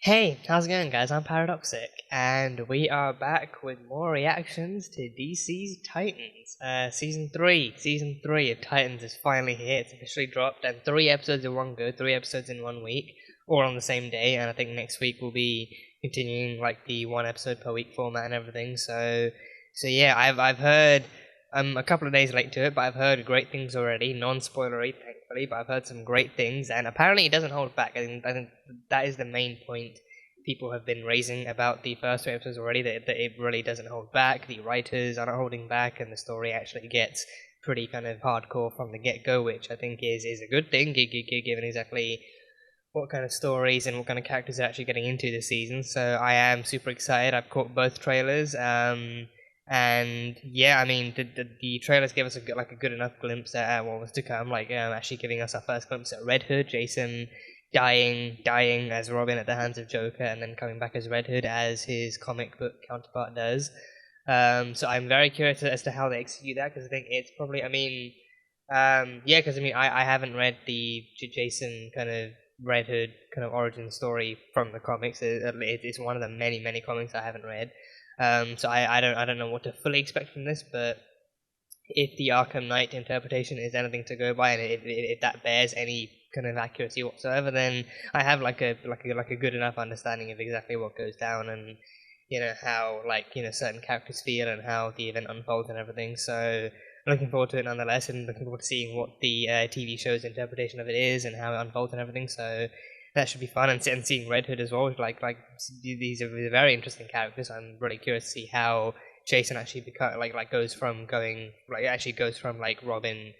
Hey, how's it going, guys? I'm Paradoxic, and we are back with more reactions to DC's Titans. Season 3 of Titans is finally here. It's officially dropped, and 3 episodes in one go, 3 episodes in 1 week, all on the same day. And I think next week we'll be continuing like the 1 episode per week format and everything. So yeah, I've heard. I'm a couple of days late to it, but I've heard great things already. Non-spoilery, thankfully, but I've heard some great things, and apparently it doesn't hold back. I think that is the main point people have been raising about the first 2 episodes already. That it really doesn't hold back. The writers aren't holding back, and the story actually gets pretty kind of hardcore from the get-go, which I think is a good thing, given exactly what kind of stories and what kind of characters are actually getting into this season. So I am super excited. I've caught both trailers. And yeah, I mean, the trailers gave us a good enough glimpse at what was to come. Actually giving us our first glimpse at Red Hood, Jason dying as Robin at the hands of Joker, and then coming back as Red Hood as his comic book counterpart does. So I'm very curious as to how they execute that, because I think it's probably, yeah, because I haven't read the Jason kind of Red Hood kind of origin story from the comics. It's one of the many comics I haven't read. So I don't know what to fully expect from this, but if the Arkham Knight interpretation is anything to go by, and if that bears any kind of accuracy whatsoever, then I have like a good enough understanding of exactly what goes down, and how certain characters feel and how the event unfolds and everything. So looking forward to it nonetheless, and looking forward to seeing what the TV show's interpretation of it is and how it unfolds and everything. So that should be fun, and seeing Red Hood as well. These are very interesting characters. I'm really curious to see how Jason actually goes from Robin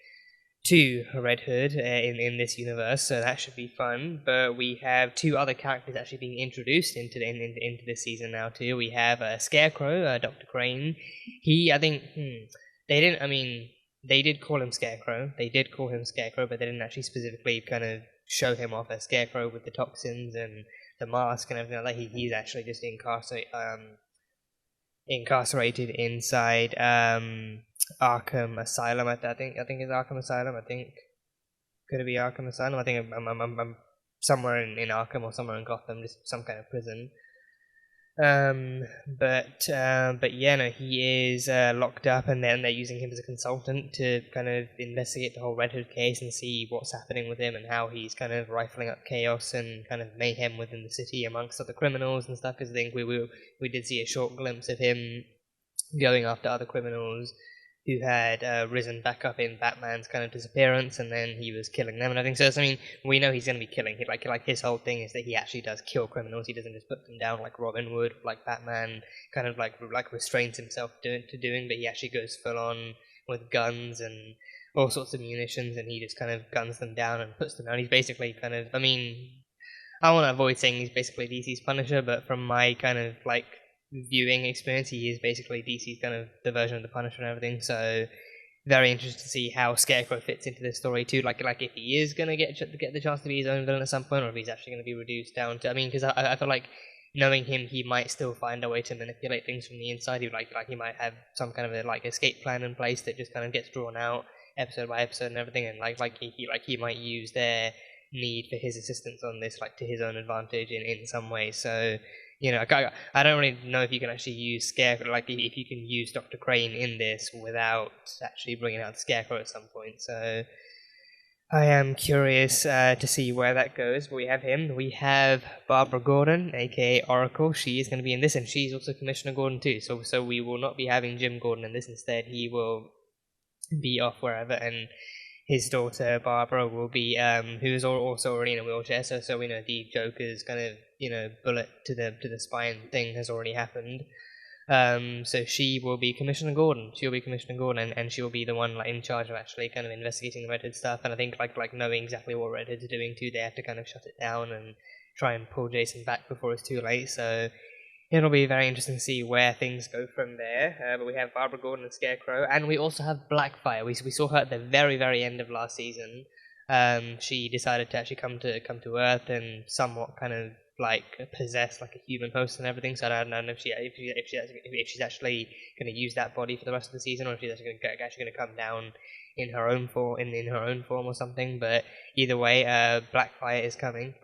to Red Hood in this universe. So that should be fun. But we have two other characters actually being introduced into this season now too. We have Scarecrow, Dr. Crane. I think they didn't. I mean, they did call him Scarecrow. They did call him Scarecrow, but they didn't actually specifically kind of show him off as Scarecrow with the toxins and the mask and everything like that. He's actually just incarcerated inside Arkham Asylum. I think it's Arkham Asylum. I think could it be Arkham Asylum? I think I'm somewhere in Arkham or somewhere in Gotham, just some kind of prison. But yeah, no, he is locked up, and then they're using him as a consultant to kind of investigate the whole Red Hood case and see what's happening with him and how he's kind of rifling up chaos and kind of mayhem within the city amongst other criminals and stuff. Because I think we did see a short glimpse of him going after other criminals who had risen back up in Batman's kind of disappearance, and then he was killing them and everything. So, we know he's going to be killing. Like his whole thing is that he actually does kill criminals. He doesn't just put them down like Robin would, like Batman kind of like restrains himself to doing, but he actually goes full on with guns and all sorts of munitions, and he just kind of guns them down and puts them down. He's basically kind of, I want to avoid saying he's basically DC's Punisher, but from my kind of viewing experience, he is basically DC's kind of the version of the Punisher and everything. So very interested to see how Scarecrow fits into this story too. Like if he is gonna get the chance to be his own villain at some point, or if he's actually gonna be reduced down to. Because I feel like knowing him, he might still find a way to manipulate things from the inside. He might have some kind of a escape plan in place that just kind of gets drawn out episode by episode and everything, and he might use their need for his assistance on this to his own advantage in some way. So I don't really know if you can actually use Scarecrow, if you can use Dr. Crane in this without actually bringing out the Scarecrow at some point. So I am curious to see where that goes. But we have him. We have Barbara Gordon, aka Oracle. She is going to be in this, and she's also Commissioner Gordon too. So we will not be having Jim Gordon in this. Instead, he will be off wherever, and his daughter Barbara will be who's also already in a wheelchair, so we know the Joker's kind of bullet to the spine thing has already happened. So she will be Commissioner Gordon. She'll be Commissioner Gordon, and she will be the one in charge of actually kind of investigating the Red Hood stuff. And I think knowing exactly what Red Hood's doing too, they have to kind of shut it down and try and pull Jason back before it's too late. So it'll be very interesting to see where things go from there. But we have Barbara Gordon and Scarecrow, and we also have Blackfire. We saw her at the very end of last season. She decided to actually come to Earth and somewhat kind of possess a human host and everything. So I don't know if she's actually going to use that body for the rest of the season, or if she's actually going to come down in her own form or something. But either way, Blackfire is coming.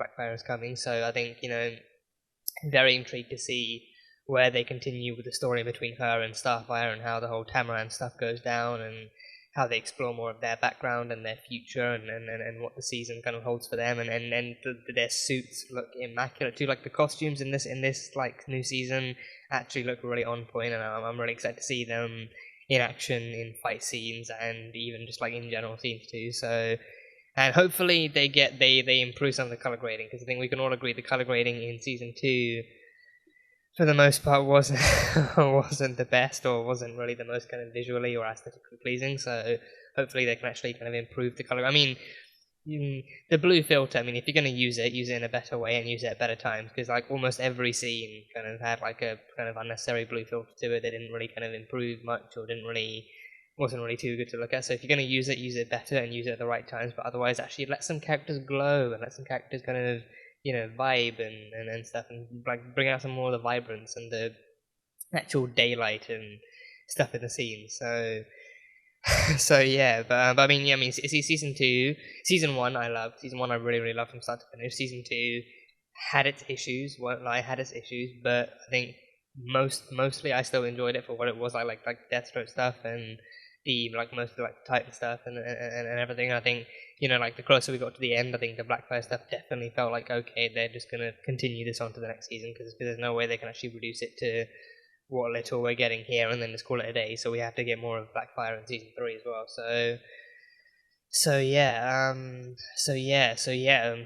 So I think very intrigued to see where they continue with the story between her and Starfire, and how the whole Tamaran stuff goes down, and how they explore more of their background and their future, and what the season kind of holds for them, and their suits look immaculate too. Like the costumes in this like new season actually look really on point, and I'm really excited to see them in action in fight scenes, and even just like in general scenes too. So, and hopefully they improve some of the color grading, because I think we can all agree the color grading in season 2 for the most part wasn't wasn't the best, or wasn't really the most kind of visually or aesthetically pleasing. So hopefully they can actually kind of improve the color. I mean, the blue filter, I mean, if you're going to use it in a better way and use it at better times, because like almost every scene kind of had like a kind of unnecessary blue filter to it that didn't really kind of improve much, or wasn't really too good to look at. So if you're going to use it better and use it at the right times. But otherwise, actually let some characters glow, and let some characters kind of, vibe and stuff, and like bring out some more of the vibrance and the actual daylight and stuff in the scene. So so yeah, but I mean, yeah, I mean, season 1 I loved. Season 1 I really loved from start to finish. Season 2 had its issues, won't lie, had its issues, but I think mostly I still enjoyed it for what it was. I like Deathstroke stuff, and the like most of the like Titan stuff, and everything. I think, like the closer we got to the end, I think the Blackfire stuff definitely felt like, okay, they're just gonna continue this on to the next season, because there's no way they can actually reduce it to what little we're getting here and then just call it a day. So we have to get more of Blackfire in season 3 as well.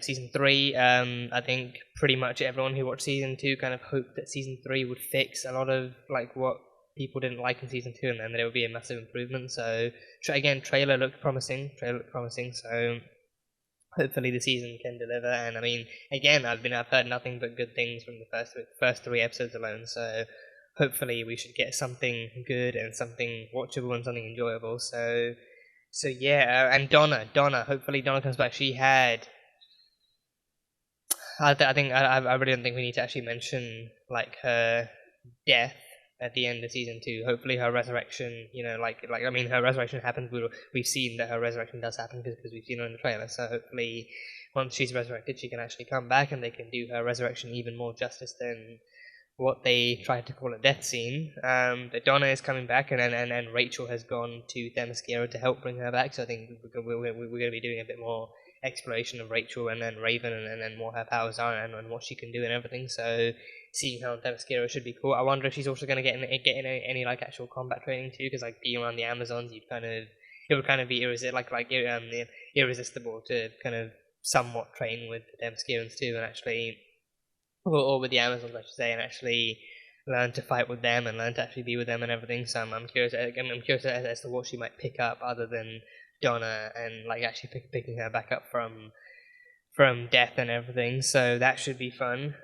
Season 3. I think pretty much everyone who watched season 2 kind of hoped that season 3 would fix a lot of like what people didn't like in season 2, and then there would be a massive improvement. So again, trailer looked promising. So hopefully the season can deliver. And I mean, again, I've heard nothing but good things from the first 3 episodes alone. So hopefully we should get something good and something watchable and something enjoyable. So yeah, and Donna. Hopefully Donna comes back. She had. I really don't think we need to actually mention like her death at the end of season 2. Hopefully her resurrection, I mean, her resurrection happens. We've seen that her resurrection does happen, because we've seen her in the trailer. So hopefully, once she's resurrected, she can actually come back, and they can do her resurrection even more justice than what they tried to call a death scene. But Donna is coming back, and Rachel has gone to Themyscira to help bring her back. So I think we're going to be doing a bit more exploration of Rachel and then Raven, and then what her powers are, and what she can do and everything. So seeing her on Themyscira should be cool. I wonder if she's also going to get in any like actual combat training too, because like being around the Amazons, it would kind of be irresistible to kind of somewhat train with the Themyscirans too, and actually, or with the Amazons, I should say, and actually learn to fight with them and learn to actually be with them and everything. So I'm curious. I'm curious as to what she might pick up other than Donna, and like actually picking her back up from death and everything. So that should be fun.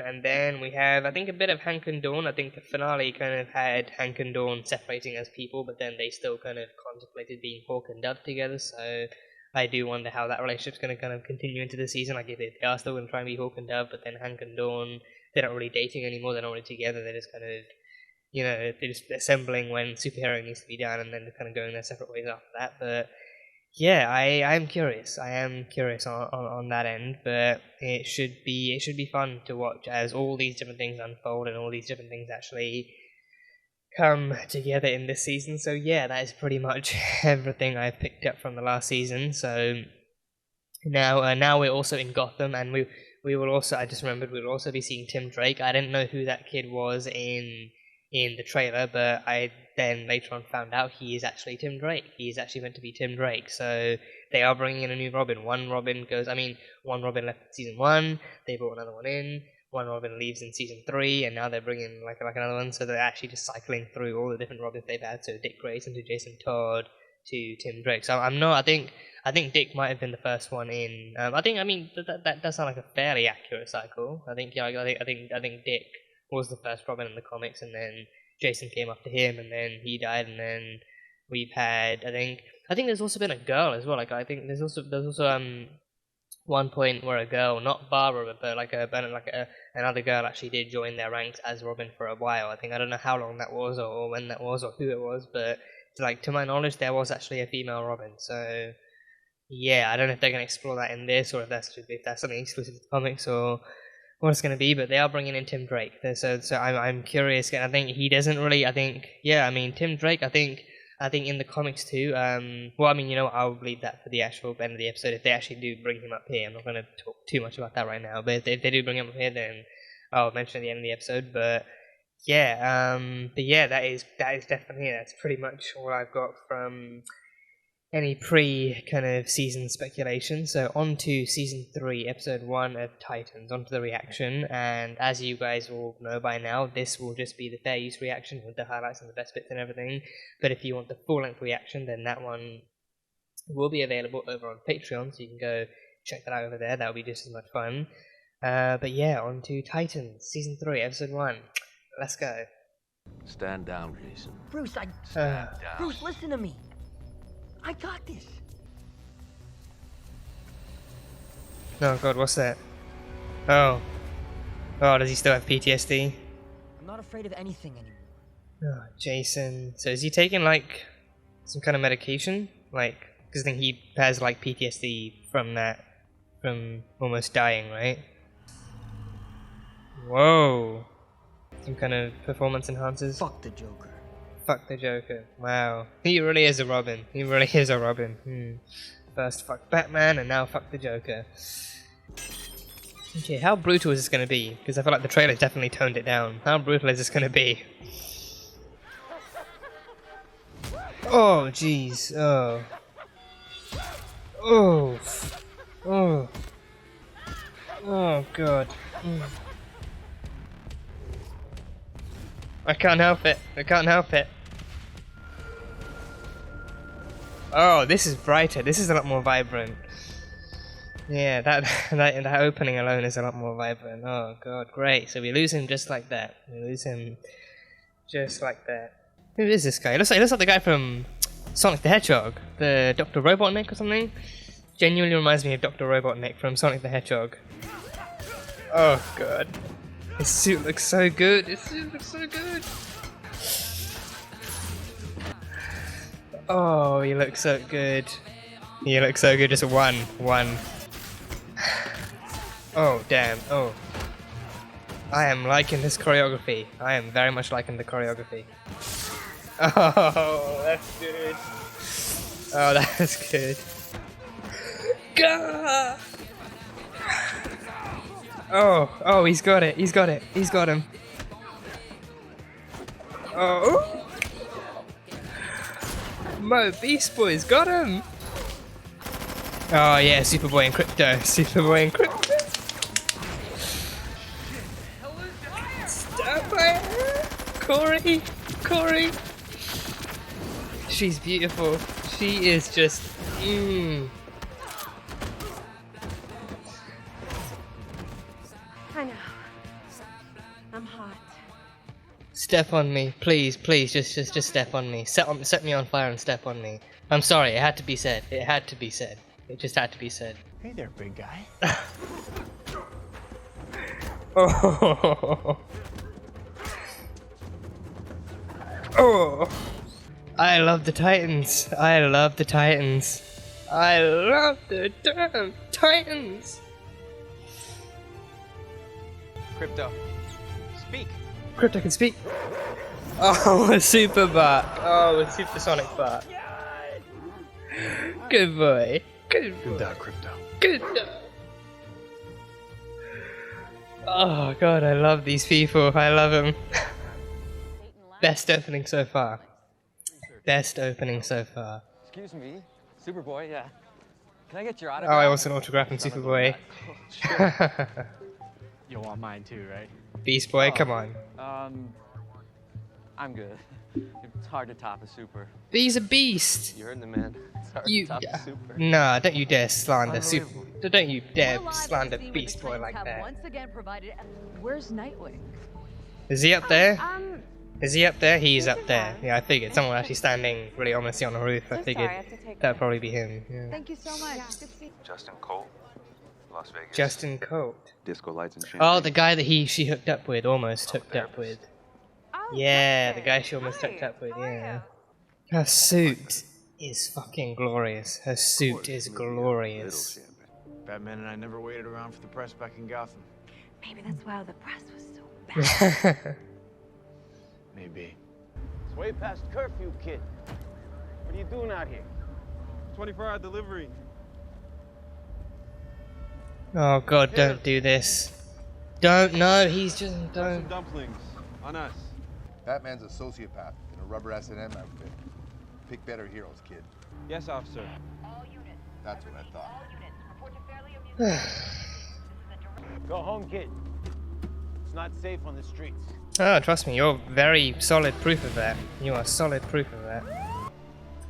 And then we have, I think, a bit of Hank and Dawn. I think the finale kind of had Hank and Dawn separating as people, but then they still kind of contemplated being Hawk and Dove together. So I do wonder how that relationship's going to kind of continue into the season. Like if they are still going to try and be Hawk and Dove, but then Hank and Dawn, they're not really dating anymore. They're not really together. They're just kind of, they're just assembling when superhero needs to be done, and then they're kind of going their separate ways after that. But yeah, I am curious. On that end, but it should be fun to watch as all these different things unfold and all these different things actually come together in this season. So yeah, that is pretty much everything I've picked up from the last season. So now we're also in Gotham, and we will also, I just remembered, we'll also be seeing Tim Drake. I didn't know who that kid was in the trailer, but I then later on found out he is actually Tim Drake. He is actually meant to be Tim Drake. So they are bringing in a new Robin. One Robin left in season 1. They brought another one in. One Robin leaves in season 3, and now they're bringing like another one. So they're actually just cycling through all the different Robins they've had. So Dick Grayson to Jason Todd to Tim Drake. So I think Dick might have been the first one in. That does sound like a fairly accurate cycle. I think Dick was the first Robin in the comics, and then Jason came after him, and then he died, and then we've had, I think there's also been a girl as well. Like I think there's also one point where a girl, not Barbara, but another girl actually did join their ranks as Robin for a while. I don't know how long that was, or when that was, or who it was, but to my knowledge, there was actually a female Robin. So yeah, I don't know if they're gonna explore that in this, or if that's something exclusive to the comics, or what it's going to be, but they are bringing in Tim Drake. So I'm curious. And I think he doesn't really. I think Tim Drake. I think in the comics too. Well, I mean, you know, I'll leave that for the actual end of the episode. If they actually do bring him up here, I'm not going to talk too much about that right now. But if they do bring him up here, then I'll mention at the end of the episode. But yeah, that is definitely, that's pretty much all I've got from any kind of season speculation. So on to season 3, episode 1 of Titans, on to the reaction. And as you guys all know by now, this will just be the fair use reaction with the highlights and the best bits and everything. But if you want the full length reaction, then that one will be available over on Patreon, so you can go check that out over there. That'll be just as much fun. But yeah, on to Titans, season 3, episode 1. Let's go. Stand down, Jason. Bruce, Stand down. Bruce, listen to me. I got this. Oh god, what's that? Oh, does he still have PTSD? I'm not afraid of anything anymore. Oh, Jason. So is he taking like some kind of medication? Like, because I think he has like PTSD from almost dying, right? Whoa. Some kind of performance enhancers? Fuck the Joker. Fuck the Joker. Wow. He really is a Robin. He really is a Robin. First fuck Batman and now fuck the Joker. Okay, how brutal is this going to be? Because I feel like the trailer definitely toned it down. How brutal is this going to be? Oh, jeez. Oh. Oh. Oh. Oh, God. I can't help it. I can't help it. Oh, this is brighter. This is a lot more vibrant. Yeah, that opening alone is a lot more vibrant. Oh god, great. So we lose him just like that. We lose him just like that. Who is this guy? He looks like the guy from Sonic the Hedgehog, the Dr. Robotnik or something. Genuinely reminds me of Dr. Robotnik from Sonic the Hedgehog. Oh god. His suit looks so good. His suit looks so good. Oh, he looks so good. He looks so good. Just one. Oh, damn. Oh. I am liking this choreography. I am very much liking the choreography. Oh, that's good. Oh, that's good. Gah! Oh, he's got it. He's got it. He's got him. Oh. Mo Beast Boy's got him. Oh yeah, Superboy and Crypto. Superboy and Crypto. Starfire. Corey. She's beautiful. She is just. I know. I'm hot. Step on me, please, just step on me. Set me on fire and step on me. I'm sorry, it had to be said. It had to be said. It just had to be said. Hey there, big guy. Oh. Oh. I love the Titans. I love the Titans. I love the damn Titans. Crypto, speak. Crypto can speak. Oh, a super bark. Oh, a supersonic bark. Good boy. Good boy. Good dog, Crypto. Good dog. Oh god, I love these people. I love them. Best opening so far. Best opening so far. Excuse me, Superboy, yeah. Can I get your Oh, autograph? I want an autograph from Superboy. You'll want mine too, right? Beast Boy, come on. I'm good. It's hard to top a super. He's a beast. You heard the man. It's hard You, to top a super. nah, don't you dare slander Super. Unbelievable. Don't you dare We're live slander at the scene where Beast the Boy Titans like have that. Once again provided. Where's Nightwing? Is he up there? Um, Is he up there? He's he's up there. around. Yeah, I figured. Someone actually standing really ominously on the roof. I So figured sorry, I have to take that'd probably be him. Yeah. Thank you so much. Good to see Justin Cole, Las Vegas. Justin Colt. Disco lights and champagne. Oh, the guy that she hooked up with, almost hooked up with. Oh, Yeah, the Justin. guy she almost Hi. hooked up with, How are yeah. you? Her suit is fucking glorious. Her suit is Little glorious. champagne. Batman and I never waited around for the press back in Gotham. Maybe that's why the press was so bad. Maybe. It's way past curfew, kid. What are you doing out here? 24-hour delivery. Oh god, don't do this. Don't, no, he's just, Some don't. dumplings. On us. Batman's a sociopath in a rubber S&M outfit. Pick better heroes, kid. Yes, officer. That's what I thought. Go home, kid. It's not safe on the streets. Oh, trust me, you're very solid proof of that. You are solid proof of that.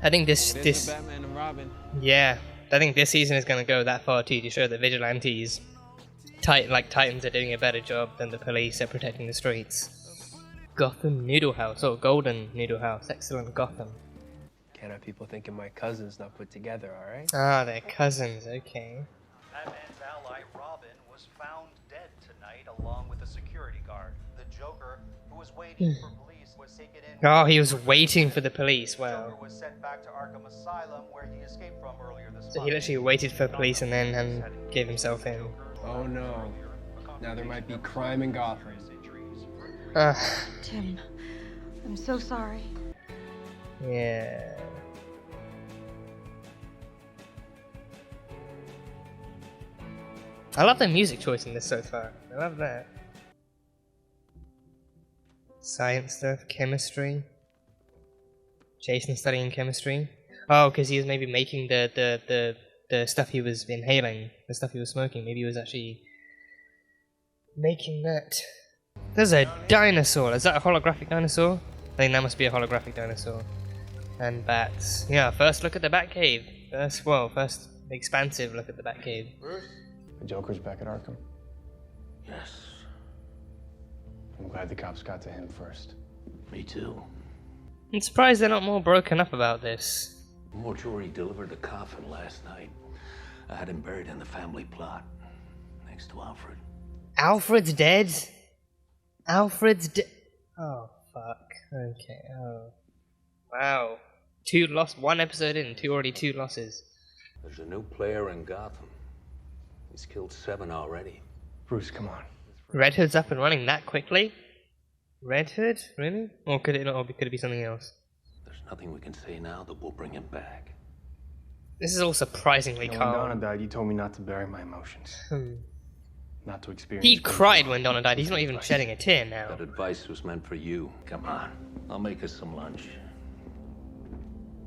I think It is this, the Batman and Robin. yeah, I think this season is going to go that far too, to show that vigilantes, Titans, are doing a better job than the police at protecting the streets. Gotham Noodle House, oh, Golden Noodle House, excellent Gotham. Can't have people thinking my cousin's not put together, alright? Ah, they're cousins, okay. Batman's ally, Robin, was found dead tonight along with a security guard. The Joker, who was waiting for police, was taken in. Oh, he was waiting for the police, The wow. Joker was sent back to Arkham Asylum, where he escaped from earlier this So month. he literally waited for police and then gave himself in. Oh no. Now there might be crime in Gotham. Ah, Tim, I'm so sorry. yeah. I love the music choice in this so far. I love that. Science stuff, chemistry. Jason studying chemistry. Oh, because he was maybe making the stuff he was inhaling, the stuff he was smoking. Maybe he was actually making that. There's a dinosaur. Is that a holographic dinosaur? I think that must be a holographic dinosaur. And bats. Yeah, first look at the Batcave. First expansive look at the Batcave. The Joker's back at Arkham. Yes, I'm glad the cops got to him first. me too. I'm surprised they're not more broken up about this. Mortuary delivered a coffin last night. I had him buried in the family plot, next to Alfred. Alfred's dead? Alfred's dead? Oh, fuck. Okay, oh. Wow. One episode in, already two losses. There's a new player in Gotham. He's killed 7 already. Bruce, come on. Red Hood's up and running that quickly? Red Hood? Really? Or could it not, or could it be something else? There's nothing we can say now that will bring him back. This is all surprisingly You know, when Donna calm. died, you told me not to bury my emotions. Not to experience. He grief. cried when Donna died, he's not even shedding a tear now. That advice was meant for you. Come on, I'll make us some lunch.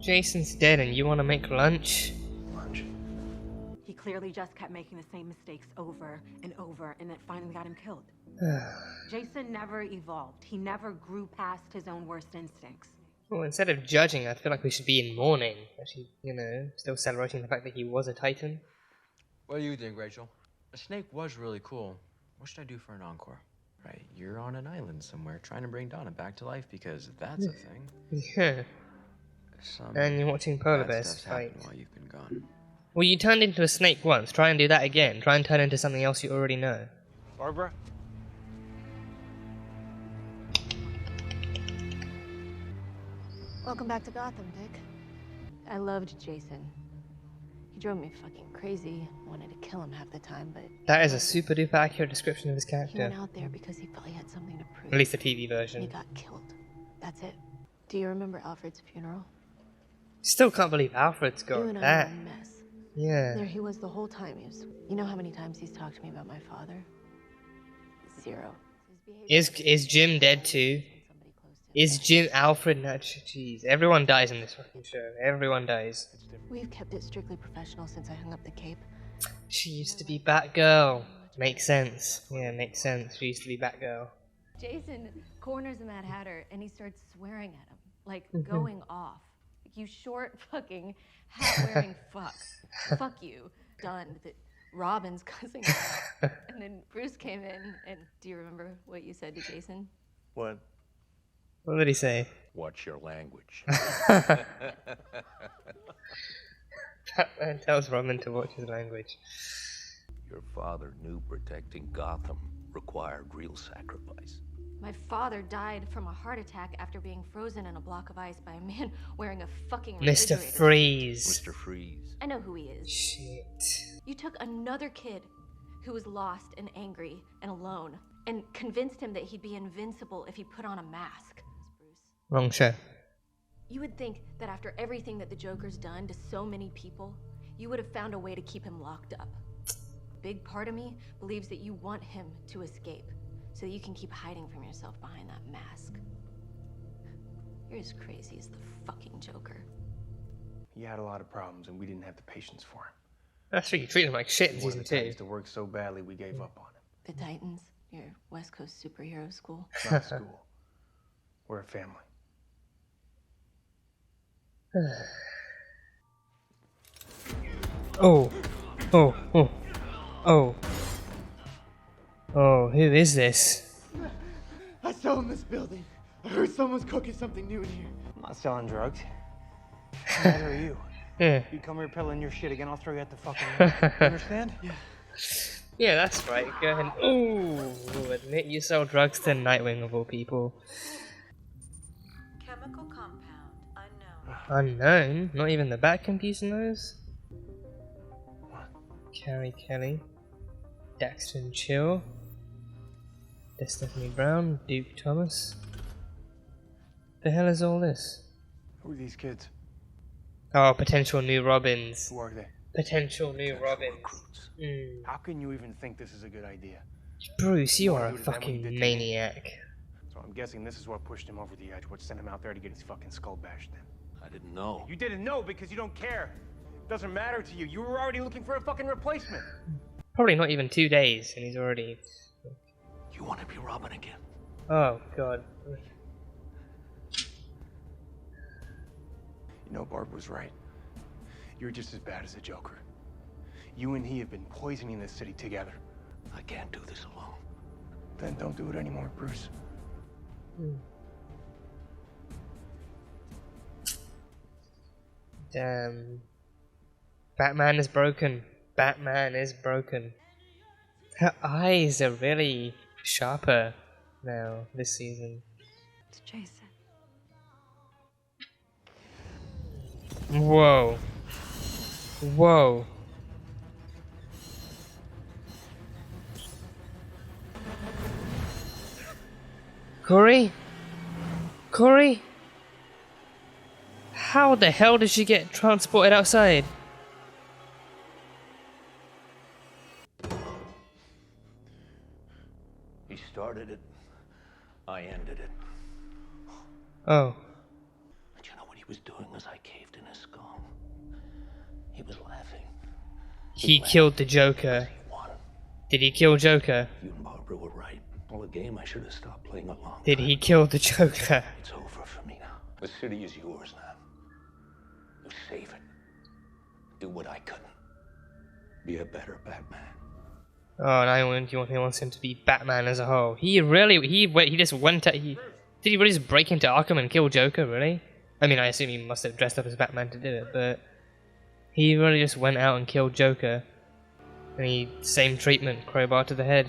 Jason's dead and you want to make lunch? Lunch. He clearly just kept making the same mistakes over and over, and it finally got him killed. Jason never evolved. He never grew past his own worst instincts. Well, instead of judging, I feel like we should be in mourning. Actually, still celebrating the fact that he was a Titan. What do you think, Rachel? A snake was really cool. What should I do for an encore? Right, you're on an island somewhere trying to bring Donna back to life because that's a thing. Yeah. Some And you're watching polar bad bears stuff's fight. happened while you've been gone. Well, you turned into a snake once. Try and do that again. Try and turn into something else you already know. Barbara? Welcome back to Gotham, Dick. I loved Jason. He drove me fucking crazy. Wanted to kill him half the time, but That is a super duper accurate description of his he went character. out there because he felt he had something to prove. At least the TV He version. got killed. That's it. Do you remember Alfred's funeral? Still can't believe Alfred's You got and I that. were a mess. Yeah. There he was the whole time. You know how many times he's talked to me about my father? 0. Is Jim dead too? Is Jim Alfred? No, jeez. Everyone dies in this fucking show. Everyone dies. We've kept it strictly professional since I hung up the cape. She used to be Batgirl. Makes sense. Yeah, makes sense. She used to be Batgirl. Jason corners the Mad Hatter and he starts swearing at him, like Mhm. going off. You short fucking hat-wearing fuck. Fuck you. Done. That Robin's cussing him. And then Bruce came in, and do you remember what you said to Jason? What? What did he say? Watch your language. Batman tells Robin to watch his language. Your father knew protecting Gotham required real sacrifice. My father died from a heart attack after being frozen in a block of ice by a man wearing a fucking Mr. refrigerator. Freeze. Mr. Freeze. I know who he is. Shit. You took another kid who was lost and angry and alone, and convinced him that he'd be invincible if he put on a mask. Bruce. Wrong show. You would think that after everything that the Joker's done to so many people, you would have found a way to keep him locked up. A big part of me believes that you want him to escape, so that you can keep hiding from yourself behind that mask. You're as crazy as the fucking Joker. He had a lot of problems, and we didn't have the patience for him. That's true, you treat him like shit in He wanted season the 2. Titans to work so badly, we gave up on him. The Titans, your West Coast superhero school. It's not a school. We're a family. Oh, who is this? I sell in this building. I heard someone's cooking something new in here. I'm not selling drugs. Neither are you. Yeah. You come here peddling your shit again, I'll throw you at the fucking wall. You understand? Yeah. Yeah, that's right. Go ahead. Ooh, admit you sell drugs to Nightwing of all people. Chemical compound unknown. Unknown? Not even the Bat-Computer knows? What? Carrie Kelly. Daxton Chill. Stephanie Brown. Duke Thomas. The hell is all this? Who are these kids? Oh, potential new Robins. Who are they? Potential new Robins. How can you even think this is a good idea? Bruce, you are a do to them what you fucking did to me. maniac. So I'm guessing this is what pushed him over the edge, what sent him out there to get his fucking skull bashed in. I didn't know. You didn't know because you don't care. It doesn't matter to you. You were already looking for a fucking replacement. Probably not even 2 days, and he's already... You want to be Robin again? Oh, God. You know, Barb was right. You're just as bad as the Joker. You and he have been poisoning this city together. I can't do this alone. Then don't do it anymore, Bruce. Damn. Batman is broken. Batman is broken. Her eyes are really sharper now this season. It's Jason. Whoa. Whoa. Corey? Corey? How the hell did she get transported outside? He started it. I ended it. Oh. But you know what he was doing as I caved in his skull? He was laughing. He killed the Joker. Did he kill Joker? You and Barbara were right. Well, a game I should have stopped playing a long Did he kill the Joker? It's over for me now. The city is yours now. You save it. Do what I couldn't. Be a better Batman. Oh, now he wants him to be Batman as a whole. He just went at, did he really just break into Arkham and kill Joker, really? I mean, I assume he must have dressed up as Batman to do it, but he really just went out and killed Joker. And he, same treatment, crowbar to the head.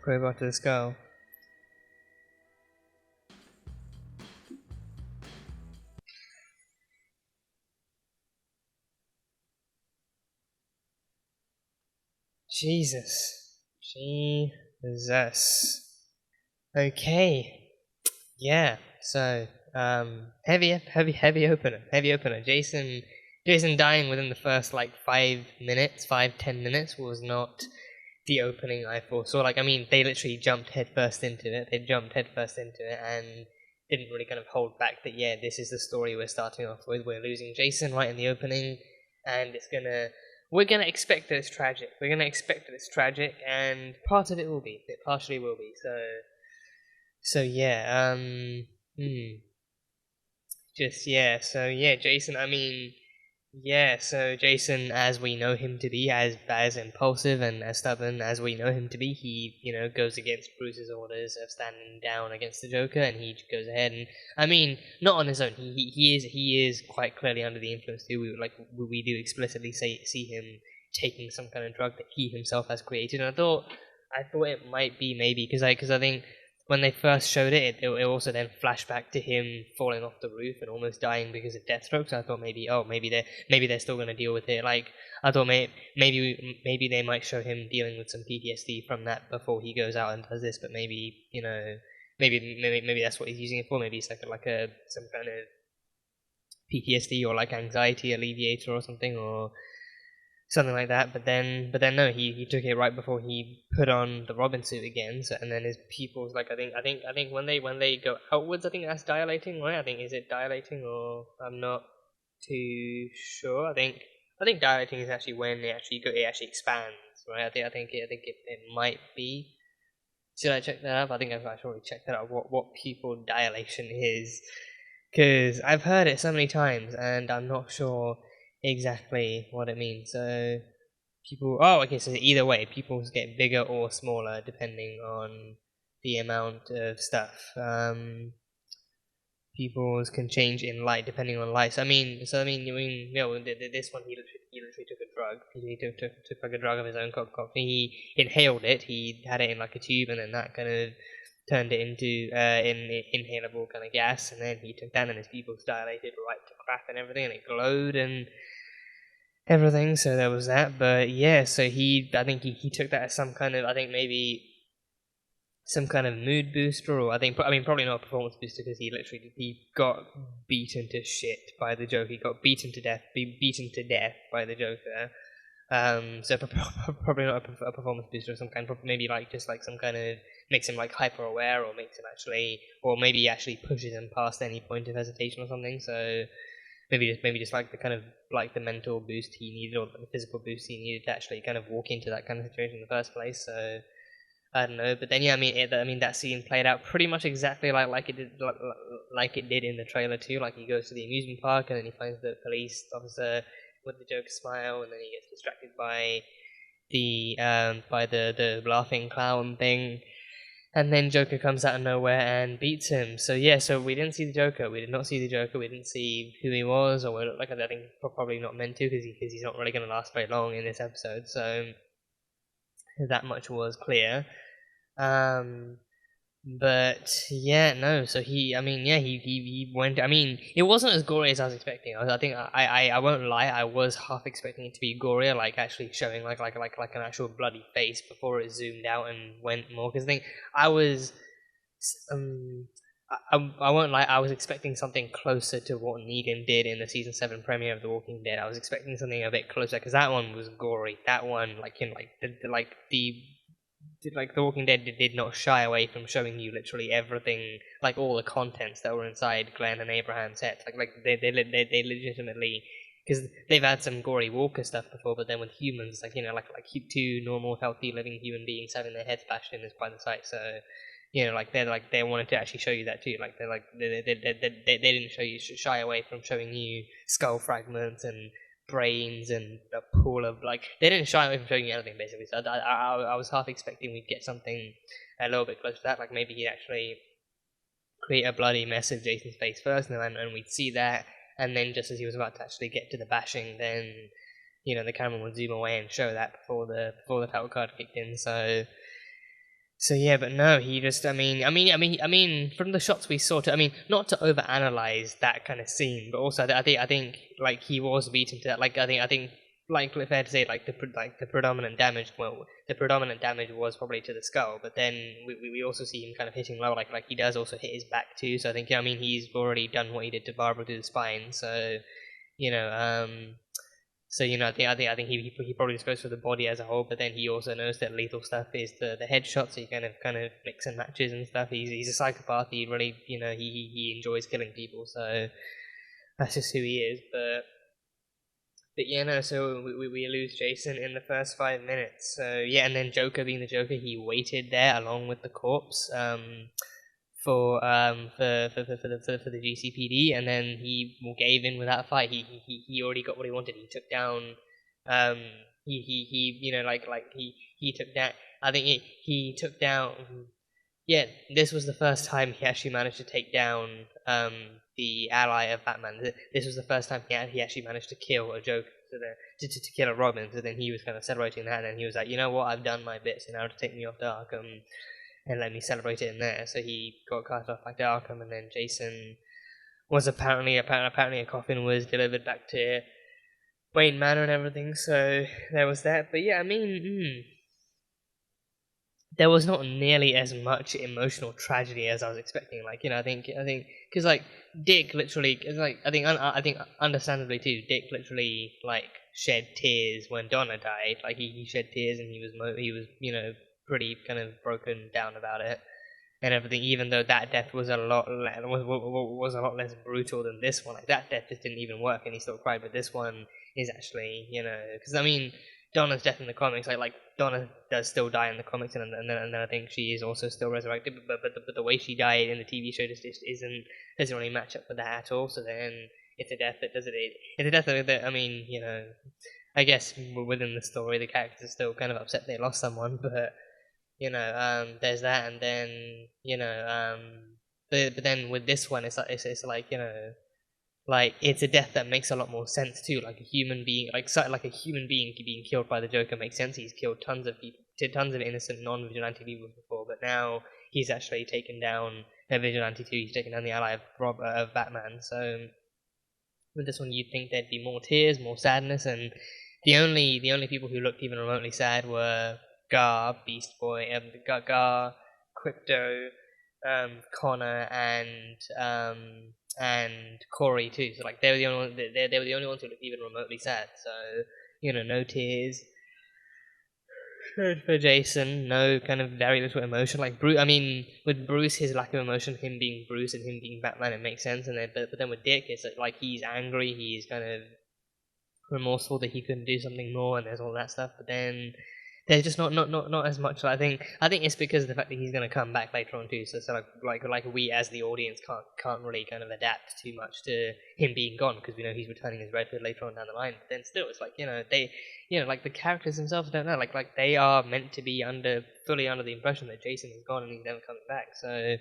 Crowbar to the skull. Jesus. Jesus. Okay. Yeah, so, heavy opener. Jason dying within the first, like, 10 minutes was not the opening I foresaw. Like, I mean, they literally jumped headfirst into it. And didn't really kind of hold back that, yeah, this is the story we're starting off with. We're losing Jason right in the opening, and we're gonna expect that it's tragic. And part of it will be. It partially will be. So yeah, Jason, I mean, yeah, so Jason, as we know him to be, as impulsive and as stubborn as we know him to be, he, goes against Bruce's orders of standing down against the Joker, and he goes ahead and, I mean, not on his own, he is quite clearly under the influence too. We do explicitly see him taking some kind of drug that he himself has created, and I thought it might be maybe, because I think when they first showed it, it also then flashed back to him falling off the roof and almost dying because of deathstroke. So I thought maybe they're still going to deal with it. Like I thought maybe they might show him dealing with some PTSD from that before he goes out and does this. But maybe maybe that's what he's using it for. Maybe it's like some kind of PTSD or like anxiety alleviator or something or something like that. But then no, he took it right before he put on the Robin suit again. So and then his pupils, like I think when they go outwards, I think that's dilating, right? I think is it dilating or I'm not too sure. I think dilating is actually when it actually expands, right? I think it might be. Should I check that up? I think I've already checked that out. What pupil dilation is, because I've heard it so many times and I'm not sure exactly what it means. So so either way, pupils get bigger or smaller depending on the amount of stuff. Pupils can change in light depending on light. So I mean, this one he literally took a drug. He took like a drug of his own concoction. He inhaled it. He had it in like a tube, and then that kind of turned it into inhalable kind of gas. And then he took that, and his pupils dilated right to crap and everything, and it glowed and everything. So there was that. But yeah, so I think he took that as some kind of, I think maybe some kind of mood booster, or probably not a performance booster, because he got beaten to shit by the Joker. He got beaten to death by the Joker. So probably not a performance booster of some kind. Maybe like just like some kind of makes him like hyper aware, or makes him maybe actually pushes him past any point of hesitation or something. So maybe just like the kind of like the mental boost he needed, or the physical boost he needed to actually kind of walk into that kind of situation in the first place. So I don't know, but then yeah, I mean that scene played out pretty much exactly like it did in the trailer too. Like he goes to the amusement park and then he finds the police officer with the Joker smile, and then he gets distracted by the laughing clown thing, and then Joker comes out of nowhere and beats him. So yeah, so we didn't see the Joker. We did not see the Joker. We didn't see who he was or what it looked like. I think probably not meant to, because he's not really going to last very long in this episode. So that much was clear. But yeah, no. So he went. I mean, it wasn't as gory as I was expecting. I won't lie. I was half expecting it to be gorier, like actually showing like an actual bloody face before it zoomed out and went more. Because I was, I won't lie. I was expecting something closer to what Negan did in the season 7 premiere of The Walking Dead. I was expecting something a bit closer, because that one was gory. That one, The Walking Dead did not shy away from showing you literally everything, like all the contents that were inside Glenn and Abraham's head. They legitimately, because they've had some gory Walker stuff before, but then with humans, like two normal, healthy, living human beings having their heads bashed in is quite the sight. So they wanted to actually show you that too. They didn't shy away from showing you skull fragments and brains and a pool of they didn't shy away from showing you anything basically. So I was half expecting we'd get something a little bit close to that, like maybe he'd actually create a bloody mess of Jason's face first, and we'd see that, and then just as he was about to actually get to the bashing, then the camera would zoom away and show that before the title card kicked in. So yeah, but no, he just, I mean, from the shots we saw, not to overanalyze that kind of scene, but also I think he was beaten to that. I think fair to say, the predominant damage was probably to the skull, but then we also see him kind of hitting low, like he does also hit his back too. So I think he's already done what he did to Barbara to the spine. So I think he probably just goes for the body as a whole, but then he also knows that lethal stuff is the headshot, so he kind of mix and matches and stuff. He's a psychopath. He really, he enjoys killing people, so that's just who he is. But yeah, no. So we lose Jason in the first 5 minutes. So yeah, and then Joker being the Joker, he waited there along with the corpse. For the GCPD, and then he gave in without a fight. He already got what he wanted. He took down he took down, I think he took down, yeah, this was the first time he actually managed to take down the ally of Batman. This was the first time he actually managed to kill a Joker, to kill a Robin. So then he was kind of celebrating that, and then he was like, you know what, I've done my bit, so now to take me off to Arkham. and let me celebrate it in there. So he got carted off back to Arkham, and then Jason was apparently a coffin was delivered back to Wayne Manor and everything. So there was that. But yeah, I mean, there was not nearly as much emotional tragedy as I was expecting. Like, I think because like Dick literally, I think understandably too, Dick literally like shed tears when Donna died. Like he shed tears, and he was pretty kind of broken down about it and everything. Even though that death was a lot was a lot less brutal than this one. Like that death just didn't even work, and he still cried. But this one is actually, because I mean, Donna's death in the comics, like Donna does still die in the comics, and then I think she is also still resurrected. But the way she died in the TV show just doesn't really match up with that at all. So then it's a death that doesn't. It's a death that I mean, I guess within the story, the characters are still kind of upset they lost someone, but there's that, and then but then with this one, it's like like it's a death that makes a lot more sense too. Like a human being, like a human being being killed by the Joker makes sense. He's killed tons of people, tons of innocent non-vigilante people before, but now he's actually taken down a vigilante too. He's taken down the ally of Batman. So with this one, you'd think there'd be more tears, more sadness, and the only people who looked even remotely sad were Gar, Beast Boy, Gar, Crypto, Connor, and Corey too. So like they were the only ones who looked even remotely sad. So no tears for Jason, no kind of very little emotion. Like Bruce, I mean, with Bruce, his lack of emotion, him being Bruce and him being Batman, it makes sense. And then but then with Dick, it's like he's angry, he's kind of remorseful that he couldn't do something more, and there's all that stuff. But then there's just not as much. I think it's because of the fact that he's going to come back later on too. So like we as the audience can't really kind of adapt too much to him being gone, because we know he's returning as Red Hood later on down the line. But then still, it's like they like the characters themselves don't know. Like they are meant to be fully under the impression that Jason is gone and he's never coming back. So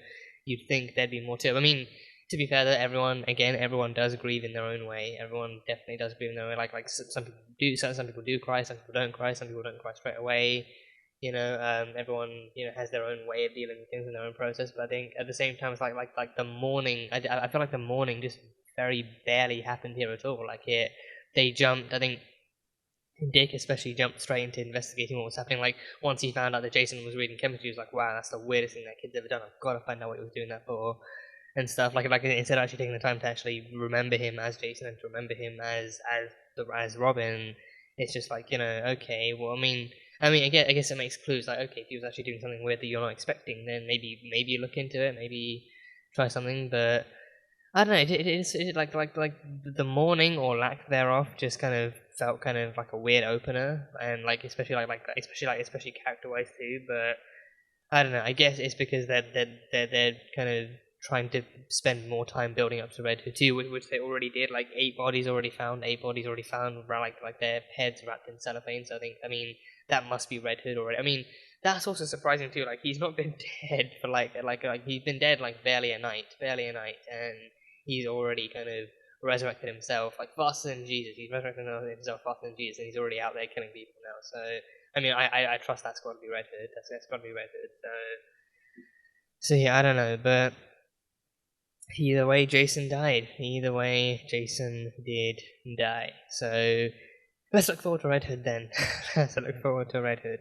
you'd think there'd be more to it. I mean, to be fair, though, everyone does grieve in their own way. Everyone definitely does grieve in their own way. Like some people do cry, some people don't cry, some people don't cry straight away. Everyone has their own way of dealing with things in their own process. But I think at the same time, it's like the mourning. I feel like the mourning just very barely happened here at all. Like they jumped. I think Dick especially jumped straight into investigating what was happening. Like once he found out that Jason was reading chemistry, he was like, "Wow, that's the weirdest thing that kid's ever done. I've got to find out what he was doing that for." And stuff like instead of actually taking the time to actually remember him as Jason and to remember him as Robin, it's just like okay, well, I mean, I guess it makes clues. Like, okay, if he was actually doing something weird that you're not expecting, then maybe look into it, maybe try something. But I don't know. It's like the mourning or lack thereof just kind of felt kind of like a weird opener, and like especially character wise too. But I don't know. I guess it's because they're kind of trying to spend more time building up to Red Hood 2, which they already did. Like 8 bodies already found, like their heads wrapped in cellophane. So I mean that must be Red Hood already. I mean that's also surprising too. Like he's not been dead for like he's been dead like barely a night, and he's already kind of resurrected himself like faster than Jesus. He's resurrected himself faster than Jesus, and he's already out there killing people now. So I mean I trust that's got to be Red Hood. That's got to be Red Hood. So yeah, I don't know, but either way, Jason died. Either way, Jason did die. So let's look forward to Red Hood then. Let's look forward to Red Hood.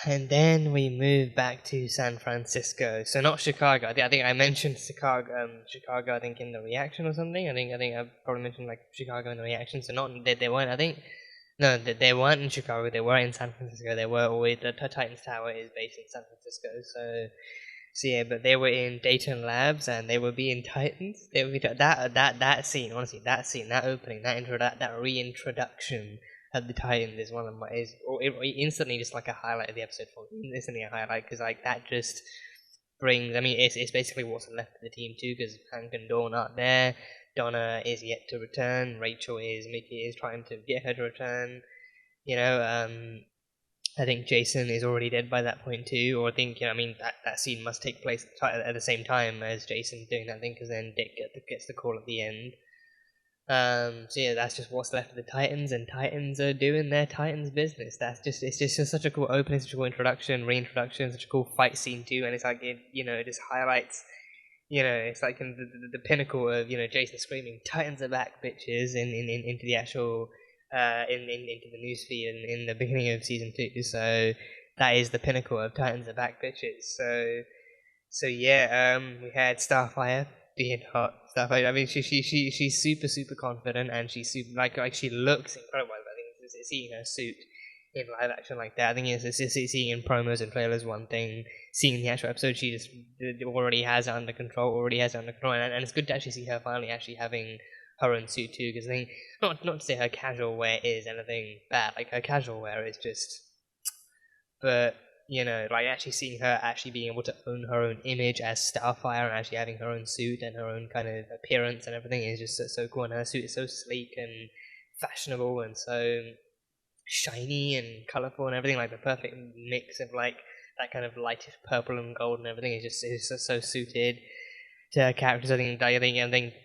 And then we move back to San Francisco. So not Chicago. I think I mentioned Chicago. I think in the reaction or something. I think I probably mentioned like Chicago in the reaction. So not they weren't. I think no, they weren't in Chicago. They were in San Francisco. They were always the Titans Tower is based in San Francisco. So yeah, but they were in Dayton Labs, and they would be in Titans. They would be that scene, honestly, that opening, that reintroduction of the Titans is one of my instantly just like a highlight of the episode for me. Instantly a highlight because like that just brings. I mean, it's basically what's left of the team too, because Hank and Dawn aren't there. Donna is yet to return. Mickey is trying to get her to return. I think Jason is already dead by that point too, or I think that scene must take place at the same time as Jason doing that thing, because then Dick gets the call at the end. So yeah, that's just what's left of the Titans, and Titans are doing their Titans business. It's just such a cool opening, such a cool introduction, reintroduction, such a cool fight scene too, and it's like it just highlights, it's like the pinnacle of Jason screaming "Titans are back, bitches!" into the actual into the newsfeed in the beginning of season 2. So that is the pinnacle of Titans are back, bitches. So yeah, we had Starfire being hot. Starfire. I mean, she's super confident, and she's super like she looks incredible. I think seeing her suit in live action like that, I think it's seeing in promos and trailers one thing. Seeing the actual episode, she just already has it under control. And it's good to actually see her finally actually having her own suit too. Because I think not to say her casual wear is anything bad. Like her casual wear is just, but like actually seeing her actually being able to own her own image as Starfire and actually having her own suit and her own kind of appearance and everything is just so cool. And her suit is so sleek and fashionable and so shiny and colourful and everything, like the perfect mix of like that kind of lightish purple and gold and everything is so suited to her characters. I think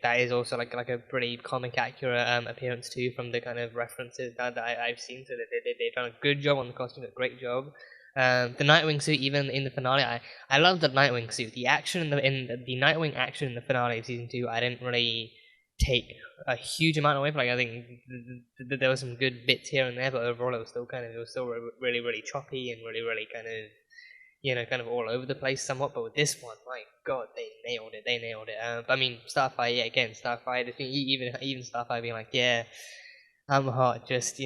that is also like a pretty comic accurate appearance too, from the kind of references that I've seen. So they've done a good job on the costume, a great job. The Nightwing suit, even in the finale, I love the Nightwing suit. The action in the Nightwing action in the finale of season 2, I didn't really take a huge amount away from. Like I think there were some good bits here and there, but overall it was still really choppy and really kind of all over the place somewhat. But with this one, my God, they nailed it. I mean, Starfire, yeah, again, Starfire, even Starfire being like, yeah, I'm hot, just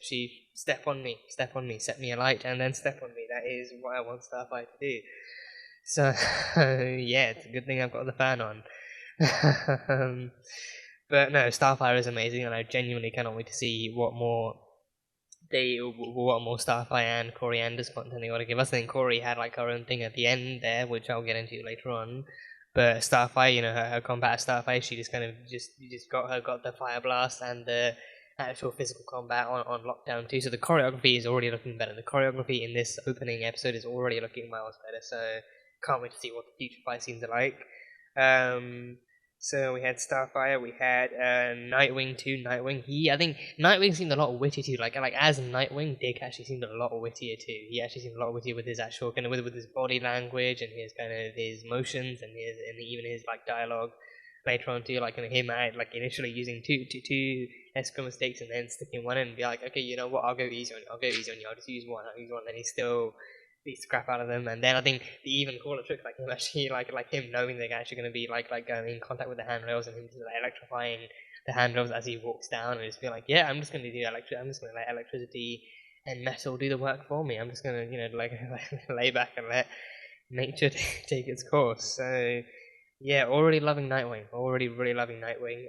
she step on me, set me alight, and then step on me. That is what I want Starfire to do. So yeah, it's a good thing I've got the fan on. But no, Starfire is amazing, and I genuinely cannot wait to see what more Starfire and Coriander's content they want to give us. I think Corey had like her own thing at the end there, which I'll get into later on. But Starfire, her combat as Starfire, she just kind of just got the fire blast and the actual physical combat on lockdown too. So the choreography is already looking better. The choreography in this opening episode is already looking miles better. So can't wait to see what the future fight scenes are like. So we had Starfire, we had Nightwing too. I think Nightwing seemed a lot witty too. Like as Nightwing, Dick actually seemed a lot wittier too. He actually seemed a lot wittier with his actual kind of with his body language and his kind of his motions and even his like dialogue later on too. Like him like initially using two escrow mistakes and then sticking one in and be like, okay, you know what, I'll go easy on you. I'll just use one. Then he still beats the crap out of them. And then I think the even cooler trick, like him actually, like him knowing they're actually going to be like in contact with the handrails and him just like electrifying the handrails as he walks down and just be like, yeah, I'm just going to let electricity and metal do the work for me. I'm just going to like lay back and let nature take its course. So yeah, already loving Nightwing. Already really loving Nightwing.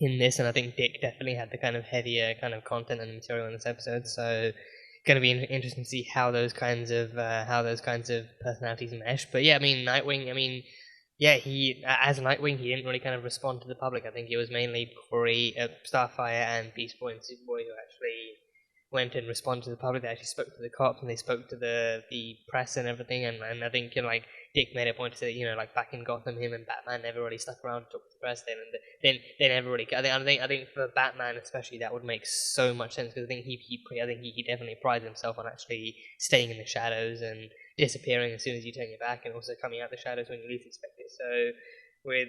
In this, and I think Dick definitely had the kind of heavier kind of content and material in this episode. So going to be interesting to see how those kinds of personalities mesh. But yeah, I mean Nightwing. I mean, yeah, he as Nightwing, he didn't really kind of respond to the public. I think it was mainly Corey, Starfire, and Beast Boy and Superboy who actually went and responded to the public. They actually spoke to the cops and they spoke to the press and everything. And I think like Dick made a point to say, like back in Gotham, him and Batman never really stuck around to talk to the press. They never really. I think for Batman especially that would make so much sense because I think he definitely prides himself on actually staying in the shadows and disappearing as soon as you turn your back, and also coming out the shadows when you least expect it. So with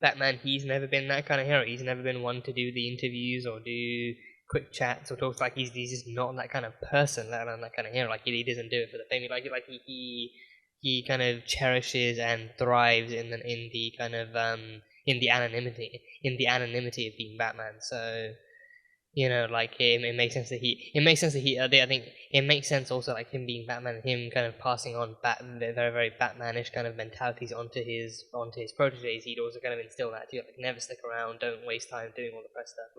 Batman, he's never been that kind of hero. He's never been one to do the interviews or do quick chats or talks. Like he's just not that kind of person, let alone that kind of hero. Like he doesn't do it for the fame. Like he kind of cherishes and thrives in the kind of in the anonymity of being Batman. So like it makes sense that I think it makes sense also like him being Batman, him kind of passing on very very Batmanish kind of mentalities onto his proteges. He'd also kind of instill that too, like never stick around, don't waste time doing all the press stuff.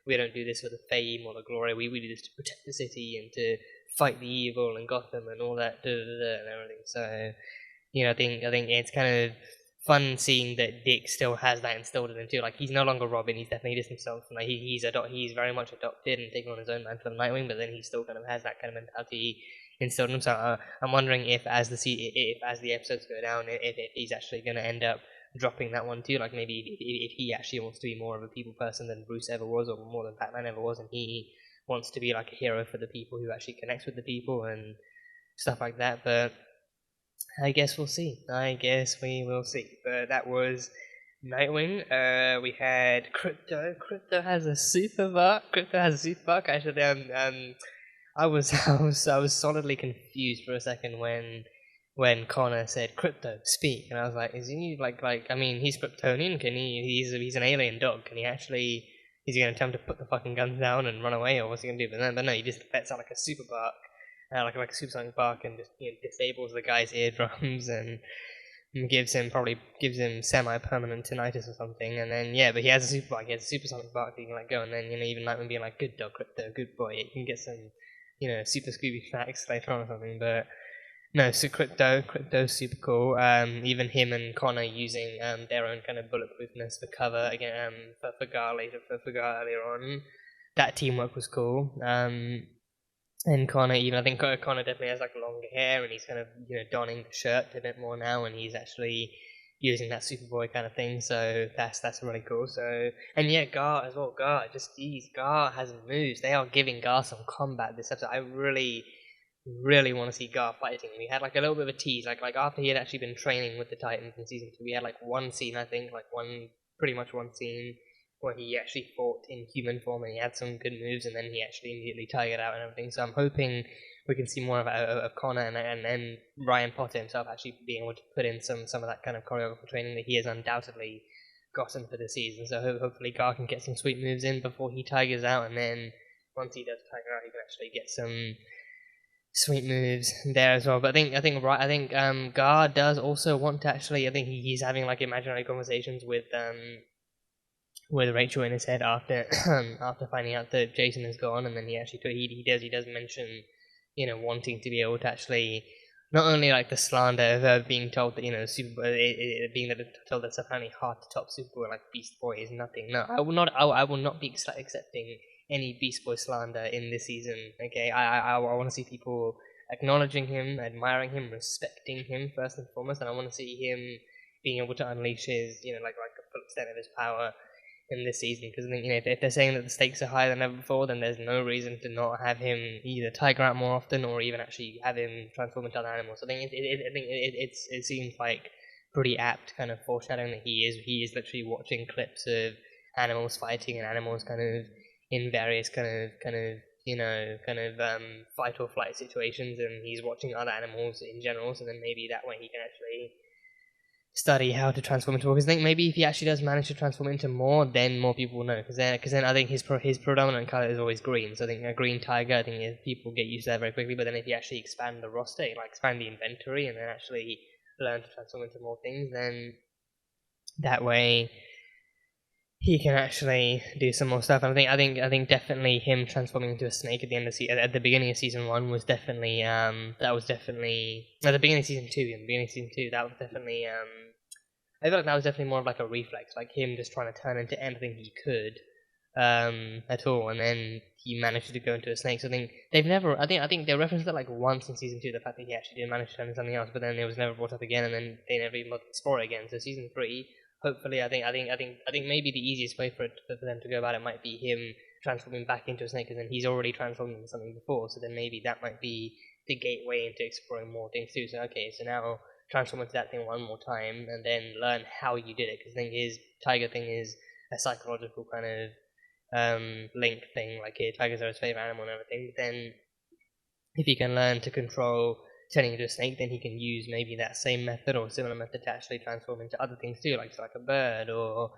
We don't do this for the fame or the glory. We do this to protect the city and to fight the evil and Gotham and all that and everything. So I think it's kind of fun seeing that Dick still has that instilled in him too. Like he's no longer Robin; he's definitely just himself. Like he's very much adopted and taken on his own mantle of Nightwing, but then he still kind of has that kind of mentality instilled in him. So I'm wondering if as the episodes go down, if he's actually going to end up dropping that one too. Like maybe if he actually wants to be more of a people person than Bruce ever was, or more than Batman ever was, and he wants to be like a hero for the people who actually connects with the people and stuff like that. But I guess we'll see. I guess we will see. But that was Nightwing. We had Crypto. Crypto has a super buck. Actually, I was solidly confused for a second when Connor said Crypto speak, and I was like, is he like I mean, he's Kryptonian. Can he's an alien dog? Can he actually? Is he going to attempt to put the fucking guns down and run away, or what's he going to do? But no, he just lets out like a super bark, like a supersonic bark, and just disables the guy's eardrums and gives him semi-permanent tinnitus or something. And then but he has a super bark, he has a supersonic bark that he can let go, and then even Nightwing being like, good dog, Crypto, good boy. You can get some super Scooby snacks later on or something, but. No, so Crypto's super cool. Even him and Connor using their own kind of bulletproofness for cover again for Gar earlier on. That teamwork was cool. And Connor, I think Connor definitely has like longer hair, and he's kind of donning the shirt a bit more now, and he's actually using that Superboy kind of thing. So that's really cool. So and Gar as well. Gar has moves. They are giving Gar some combat this episode. I really want to see Gar fighting. We had like a little bit of a tease, like after he had actually been training with the Titans in season 2, we had like one scene, I think, pretty much one scene where he actually fought in human form, and he had some good moves, and then he actually immediately tigered out and everything. So I'm hoping we can see more of Connor and Ryan Potter himself actually being able to put in some of that kind of choreographer training that he has undoubtedly gotten for the season. So hopefully Gar can get some sweet moves in before he tigers out, and then once he does tiger out, he can actually get some sweet moves there as well. But I think Gar does also want to actually. I think he's having like imaginary conversations with Rachel in his head after finding out that Jason is gone, and then he does mention wanting to be able to actually not only like the slander of her being told that being told that it's apparently hard to top Superboy, like Beast Boy is nothing. No, I will not be accepting any Beast Boy slander in this season. Okay, I want to see people acknowledging him, admiring him, respecting him first and foremost, and I want to see him being able to unleash his like the full extent of his power in this season. Because if they're saying that the stakes are higher than ever before, then there's no reason to not have him either tiger out more often or even actually have him transform into other animals. So I think it seems like pretty apt kind of foreshadowing that he is literally watching clips of animals fighting and animals kind of in various kind of fight or flight situations, and he's watching other animals in general, so then maybe that way he can actually study how to transform into more. Because I think maybe if he actually does manage to transform into more, then more people will know, because then I think his predominant color is always green, so I think a green tiger, I think people get used to that very quickly. But then if you actually expand the roster, like expand the inventory, and then actually learn to transform into more things, then that way he can actually do some more stuff. And I think definitely him transforming into a snake at the end of at the beginning of season 1 was definitely at the beginning of season 2. That was definitely I feel like that was definitely more of like a reflex, like him just trying to turn into anything he could at all, and then he managed to go into a snake. So I think they referenced that like once in season 2, the fact that he actually did manage to turn into something else, but then it was never brought up again, and then they never even explore it again. So season 3. Hopefully, I think maybe the easiest way for them to go about it might be him transforming back into a snake, because then he's already transformed into something before. So then maybe that might be the gateway into exploring more things too. So so now transform into that thing one more time, and then learn how you did it. Because I think his tiger thing is a psychological kind of link thing. Like tigers are his favorite animal and everything. But then if he can learn to control turning into a snake, then he can use maybe that same method or similar method to actually transform into other things too, like a bird, or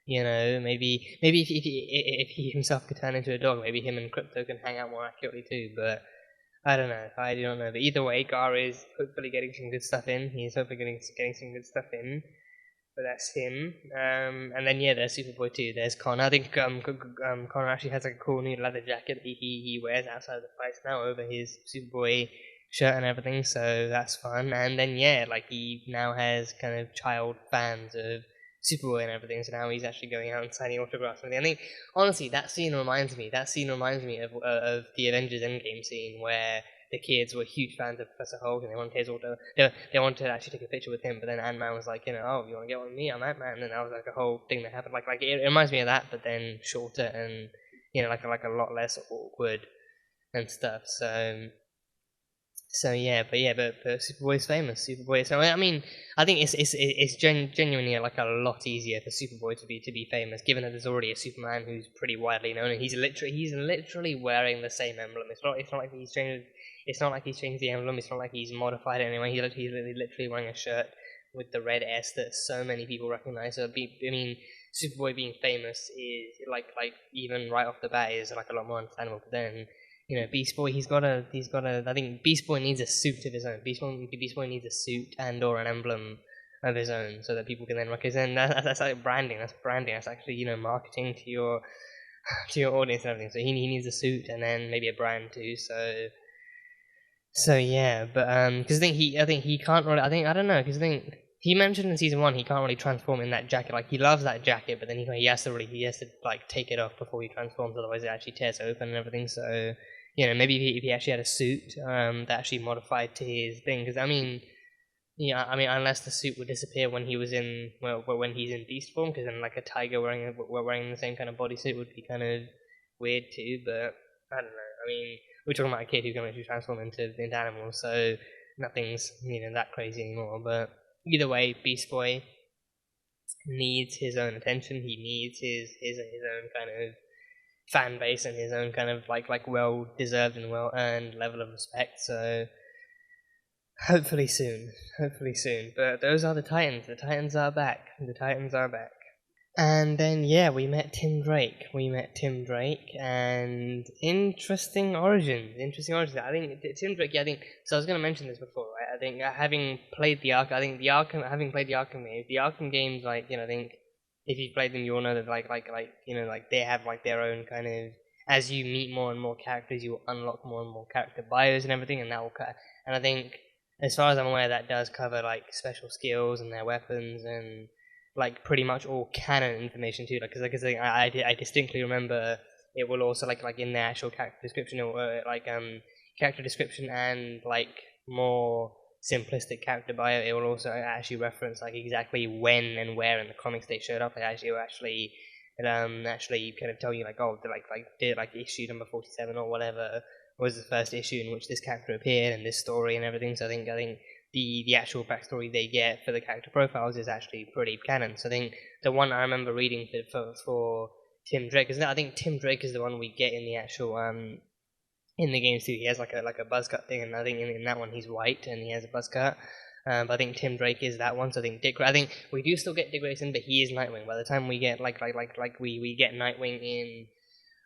maybe if he himself could turn into a dog, maybe him and Crypto can hang out more accurately too. But I don't know. I do not know. But either way, Gar is hopefully getting some good stuff in. He's hopefully getting some good stuff in. But that's him. And then there's Superboy too. There's Connor. I think Connor actually has like a cool new leather jacket that he wears outside of the fights now over his Superboy shirt and everything, so that's fun. And then he now has kind of child fans of Superboy and everything, so now he's actually going out and signing autographs. And I think honestly that scene reminds me of the Avengers Endgame scene where the kids were huge fans of Professor Hulk, and they wanted his auto. They wanted to actually take a picture with him, but then Ant-Man was like, oh, you want to get with me? I'm Ant-Man, and that was like a whole thing that happened. Like it reminds me of that, but then shorter and like a lot less awkward and stuff. So yeah, but Superboy's famous. Superboy. So I mean, I think it's genuinely like a lot easier for Superboy to be famous, given that there's already a Superman who's pretty widely known, and he's literally wearing the same emblem. It's not like he's changed. It's not like he's changed the emblem. It's not like he's modified it anyway. He's literally wearing a shirt with the red S that so many people recognize. So Superboy being famous is like even right off the bat is like a lot more understandable. But then, Beast Boy, he's got a. I think Beast Boy needs a suit of his own. Beast Boy needs a suit and or an emblem of his own, so that people can then recognize. And that's like branding. That's branding. That's actually marketing to your audience and everything. So he needs a suit and then maybe a brand too. So yeah, but because I think he can't really. I don't know, because I think he mentioned in season 1 he can't really transform in that jacket. Like, he loves that jacket, but then he has to like take it off before he transforms, otherwise it actually tears open and everything. So maybe if he actually had a suit that actually modified to his thing, because unless the suit would disappear when he was when he's in beast form, because then like a tiger wearing the same kind of bodysuit would be kind of weird too. But I don't know. We're talking about a kid who can actually transform into animals, so nothing's that crazy anymore. But either way, Beast Boy needs his own attention. He needs his own kind of fan base and his own kind of like well deserved and well earned level of respect. So hopefully soon. But those are the Titans. The Titans are back. And then we met Tim Drake. And interesting origins. I think Tim Drake. So. I was going to mention this before, right? I think having played the Arkham games, the Arkham games, I think if you've played them, you all know that they have like their own kind of. As you meet more and more characters, you will unlock more and more character bios and everything, and that will. And I think, as far as I'm aware, that does cover like special skills and their weapons and like pretty much all canon information too. Because I distinctly remember it will also like in the actual character description or character description and like more simplistic character bio, it will also actually reference like exactly when and where in the comics they showed up. It will actually kind of tell you like issue number 47 or whatever was the first issue in which this character appeared and this story and everything. So I think the actual backstory they get for the character profiles is actually pretty canon. So I think the one I remember reading for Tim Drake, because I think Tim Drake is the one we get in the actual in the games too. He has like a buzz cut thing, and I think in that one he's white and he has a buzz cut. But I think Tim Drake is that one. So I think we do still get Dick Grayson, but he is Nightwing. By the time we get we get Nightwing in.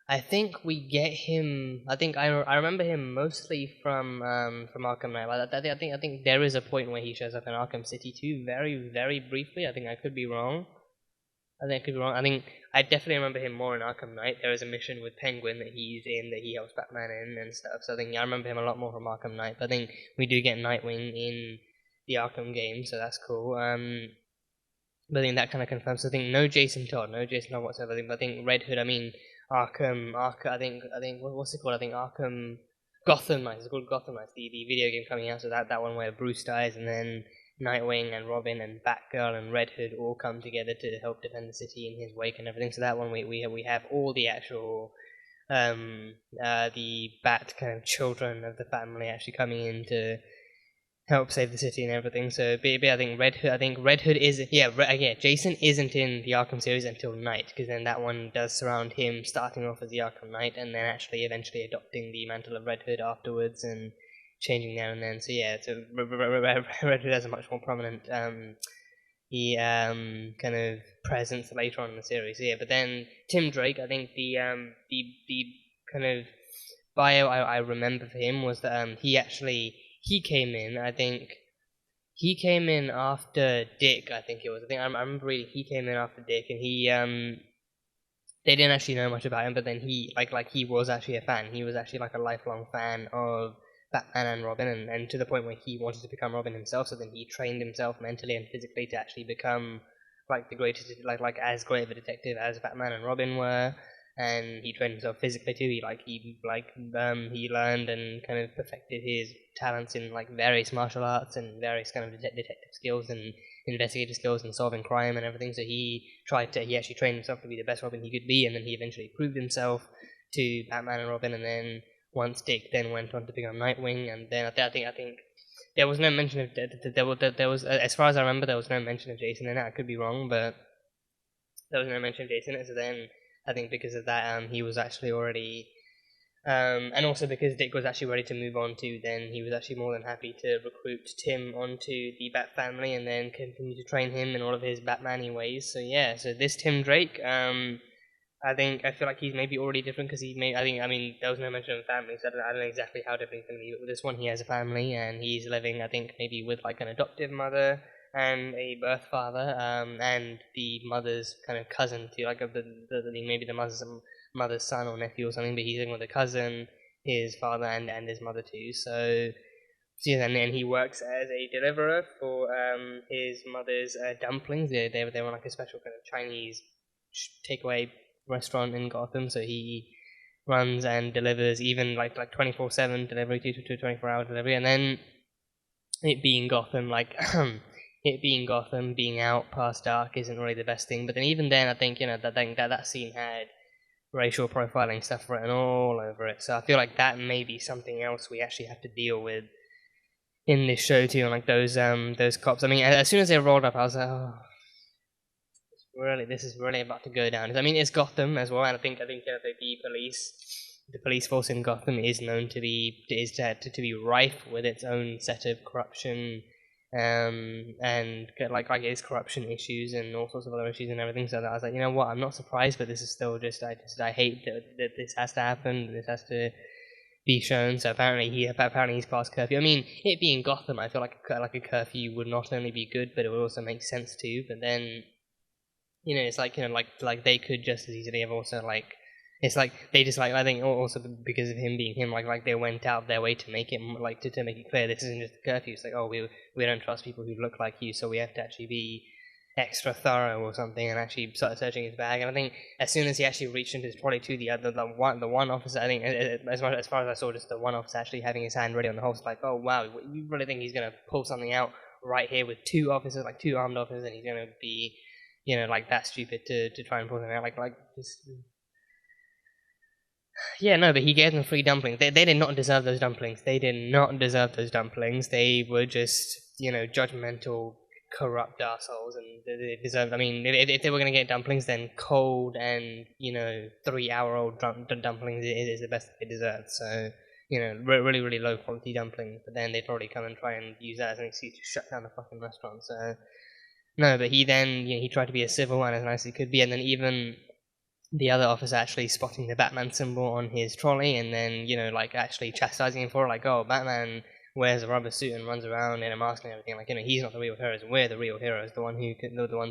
I think we get him. I think I remember him mostly from Arkham Knight. I think there is a point where he shows up in Arkham City too, very very briefly. I think I could be wrong. I think I definitely remember him more in Arkham Knight. There is a mission with Penguin that he's in, that he helps Batman in and stuff. So I think I remember him a lot more from Arkham Knight. But I think we do get Nightwing in the Arkham game, so that's cool. But I think that kind of confirms. So I think no Jason Todd whatsoever. But I think Red Hood. Arkham. I think what's it called? I think Gotham Knights. It's called Gotham Knights. The video game coming out. So that one where Bruce dies, and then Nightwing and Robin and Batgirl and Red Hood all come together to help defend the city in his wake and everything. So that one we have all the actual the Bat kind of children of the family actually coming in to help save the city and everything. So I think Red Hood is Jason isn't in the Arkham series until Knight, because then that one does surround him starting off as the Arkham Knight and then actually eventually adopting the mantle of Red Hood afterwards and changing there and then. So Red Hood has a much more prominent kind of presence later on in the series. But then Tim Drake, I think the kind of bio I remember for him was that he came in. I think he came in after Dick. I remember reading he came in after Dick, and he they didn't actually know much about him, but then he he was actually a fan. He was actually like a lifelong fan of Batman and Robin, and to the point where he wanted to become Robin himself. So then he trained himself mentally and physically to actually become like the greatest, like as great of a detective as Batman and Robin were. and he trained himself physically too. He learned and kind of perfected his talents in like various martial arts and various kind of detective skills and investigative skills and solving crime and everything. So he actually trained himself to be the best Robin he could be, and then he eventually proved himself to Batman and Robin. And then once Dick then went on to become Nightwing, and then I think there was no mention of there was as far as I remember, there was no mention of Jason in it. I could be wrong, but there was no mention of Jason in it. So then I think because of that, he was actually already, and also because Dick was actually ready to move on to, then he was actually more than happy to recruit Tim onto the Bat family and then continue to train him in all of his Batman-y ways. So yeah, so this Tim Drake, I feel like he's maybe already different because there was no mention of family, so I don't know exactly how different he's going to be. But with this one, he has a family, and he's living, I think, maybe with like an adoptive mother and a birth father, and the mother's kind of cousin to maybe the mother's son or nephew or something. But he's living with a cousin, his father, and his mother too. So yeah, and then he works as a deliverer for his mother's dumplings. They were like a special kind of Chinese takeaway restaurant in Gotham, so he runs and delivers even like 24/7 delivery to 24-hour delivery. And then it being Gotham, being out past dark isn't really the best thing. But then even then, I think that scene had racial profiling stuff written all over it, so I feel like that may be something else we actually have to deal with in this show too. And like those cops, I mean, as soon as they rolled up, I was like, oh, really, this is really about to go down. I mean, it's Gotham as well, and I think the police force in Gotham is known to be rife with its own set of corruption, and like its corruption issues and all sorts of other issues and everything. So that I was like, you know what, I'm not surprised, but this is still I hate that this has to happen. This has to be shown. So apparently he's past curfew. I mean, it being Gotham, I feel like a curfew would not only be good, but it would also make sense too. But then, it's like, like they could just as easily have also like, it's like they just like, I think also because of him being him, like they went out their way to make it like to make it clear this isn't just a curfew. It's like, oh, we don't trust people who look like you, so we have to actually be extra thorough or something, and actually started searching his bag. And I think as soon as he actually reached into his trolley to the one officer, I think as far as I saw, just the one officer actually having his hand ready on the holster, like, oh wow, you really think he's gonna pull something out right here with two officers, like two armed officers, and he's gonna be like that stupid to try and pull them out, like just. Yeah, no, but he gave them free dumplings. They did not deserve those dumplings. They did not deserve those dumplings. They were just, judgmental, corrupt assholes, and they deserved. I mean, if they were going to get dumplings, then cold and 3-hour-old dumplings is the best they deserve. So really really low quality dumplings. But then they'd probably come and try and use that as an excuse to shut down the fucking restaurant. So no, but he then he tried to be as civil and as nice as he could be, and then even the other officer actually spotting the Batman symbol on his trolley, and then like actually chastising him for it, like, oh, Batman wears a rubber suit and runs around in a mask and everything, like he's not the real heroes, we're the real heroes, the ones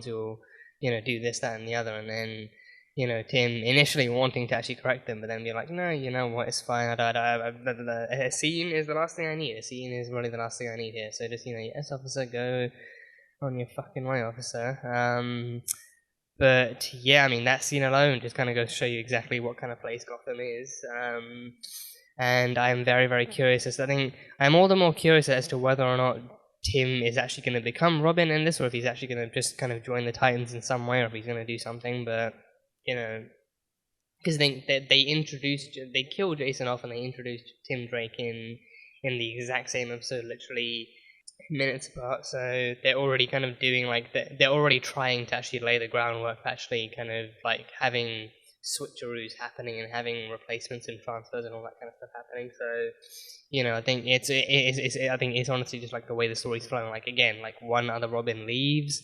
who will do this, that, and the other. And then Tim initially wanting to actually correct them, but then be like, no, you know what, it's fine. A scene is the last thing I need. A scene is really the last thing I need here. So just yes, officer, go on your fucking way, officer. But yeah, I mean, that scene alone just kind of goes to show you exactly what kind of place Gotham is. And I'm very, very curious. I think I'm all the more curious as to whether or not Tim is actually going to become Robin in this, or if he's actually going to just kind of join the Titans in some way, or if he's going to do something. But because they killed Jason off and they introduced Tim Drake in the exact same episode, literally minutes apart. So they're already kind of doing they're already trying to actually lay the groundwork for actually kind of like having switcheroos happening and having replacements and transfers and all that kind of stuff happening. So I think it's honestly just like the way the story's flowing. Like again, like one other Robin leaves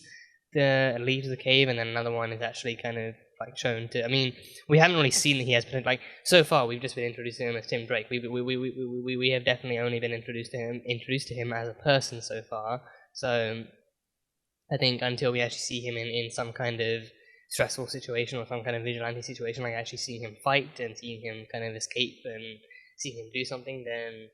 the cave, and then another one is actually kind of like shown to. I mean, we haven't really seen that he has potential. Like so far, we've just been introduced to him as Tim Drake. We have definitely only been introduced to him as a person so far. So I think until we actually see him in some kind of stressful situation or some kind of vigilante situation, like actually seeing him fight and seeing him kind of escape and seeing him do something, then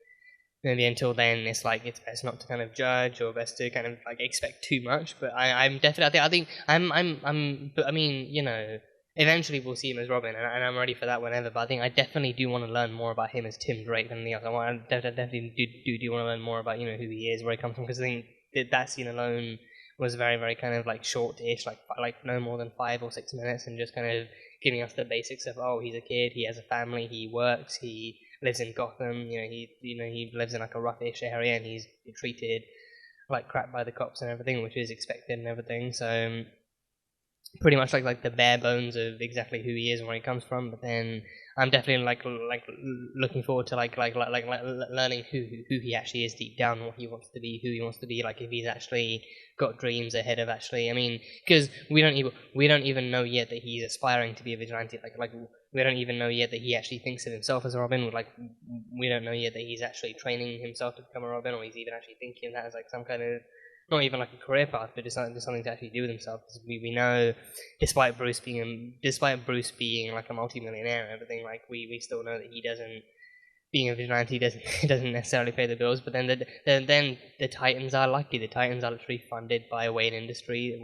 maybe until then it's like it's best not to kind of judge or best to kind of like expect too much. But I'm definitely, I think I'm but I mean, eventually we'll see him as Robin, and I'm ready for that whenever. But I think I definitely do want to learn more about him as Tim Drake than anything else. I definitely do want to learn more about who he is, where he comes from, because I think that scene alone was very, very kind of short-ish, like no more than 5 or 6 minutes, and just kind of giving us the basics of, oh, he's a kid, he has a family, he works, he lives in Gotham, he lives in a roughish area, and he's treated like crap by the cops and everything, which is expected and everything. So pretty much like the bare bones of exactly who he is and where he comes from. But then I'm definitely looking forward to learning who he actually is deep down, what he wants to be, who he wants to be, like if he's actually got dreams ahead of actually. I mean, because we don't even know yet that he's aspiring to be a vigilante. Like we don't even know yet that he actually thinks of himself as a Robin. Like we don't know yet that he's actually training himself to become a Robin, or he's even actually thinking that as some kind of, not even like a career path, but just something to actually do with himself. Because we know, despite Bruce being like a multi-millionaire and everything, like we still know that he doesn't. Being a vigilante doesn't necessarily pay the bills. But then the Titans are lucky. The Titans are literally funded by Wayne Enterprises,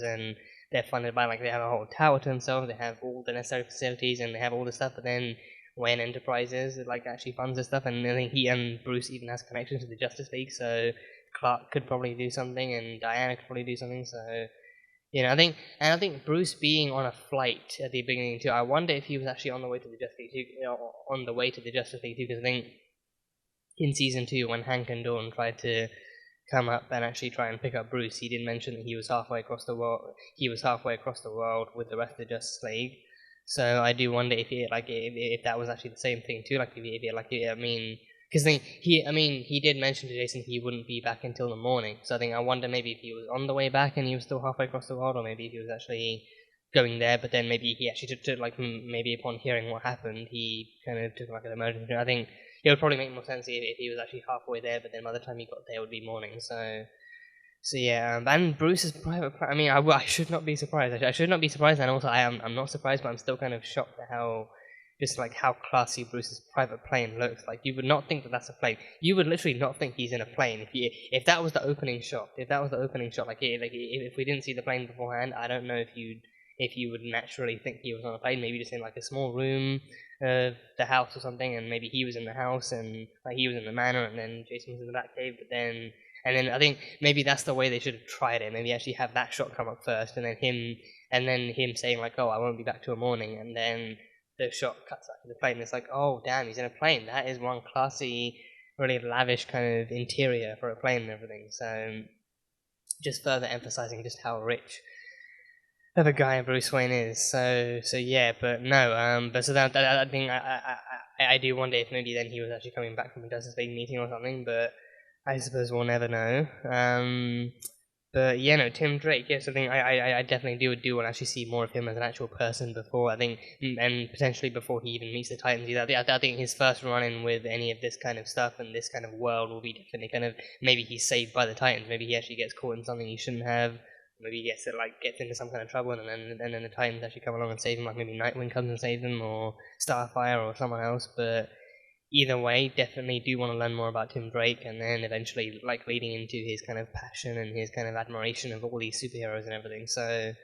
and they're funded by they have a whole tower to themselves. They have all the necessary facilities, and they have all the stuff. But then Wayne Enterprises actually funds this stuff, and I think he and Bruce even has connections to the Justice League, so Clark could probably do something, and Diana could probably do something. So I think Bruce being on a flight at the beginning too, I wonder if he was actually on the way to the Justice League too, because I think in season 2 when Hank and Dawn tried to come up and actually try and pick up Bruce, he did mention that he was halfway across the world. He was halfway across the world with the rest of the Justice League. So I do wonder if that was actually the same thing too. Because he did mention to Jason he wouldn't be back until the morning. So I wonder maybe if he was on the way back and he was still halfway across the world, or maybe if he was actually going there, but then maybe he actually took maybe upon hearing what happened, he kind of took an emergency. I think it would probably make more sense if he was actually halfway there, but then by the time he got there it would be morning. So yeah, and Bruce's private plane. I should not be surprised. I should not be surprised, and also I'm not surprised, but I'm still kind of shocked at how classy Bruce's private plane looks. Like you would not think that that's a plane. You would literally not think he's in a plane if that was the opening shot. Like if we didn't see the plane beforehand, I don't know if you would naturally think he was on a plane. Maybe just in a small room of the house or something, and maybe he was in the house and he was in the manor, and then Jason was in the Batcave, but then. And then I think maybe that's the way they should have tried it. Maybe actually have that shot come up first, and then him saying "Oh, I won't be back till morning," and then the shot cuts back to the plane. And it's "Oh, damn, he's in a plane. That is one classy, really lavish kind of interior for a plane and everything." So just further emphasizing just how rich of a guy Bruce Wayne is. So yeah, but no, but so that I think I do wonder if maybe then he was actually coming back from a Justice League meeting or something, but. I suppose we'll never know. But yeah, no, Tim Drake. Yes, I think I definitely do want to actually see more of him as an actual person before. I think, and potentially before he even meets the Titans either. I think his first run-in with any of this kind of stuff and this kind of world will be definitely kind of maybe he's saved by the Titans. Maybe he actually gets caught in something he shouldn't have. Maybe he gets into some kind of trouble, and then the Titans actually come along and save him. Like maybe Nightwing comes and saves him, or Starfire, or someone else. But either way, definitely do want to learn more about Tim Drake, and then eventually leading into his kind of passion and his kind of admiration of all these superheroes and everything. So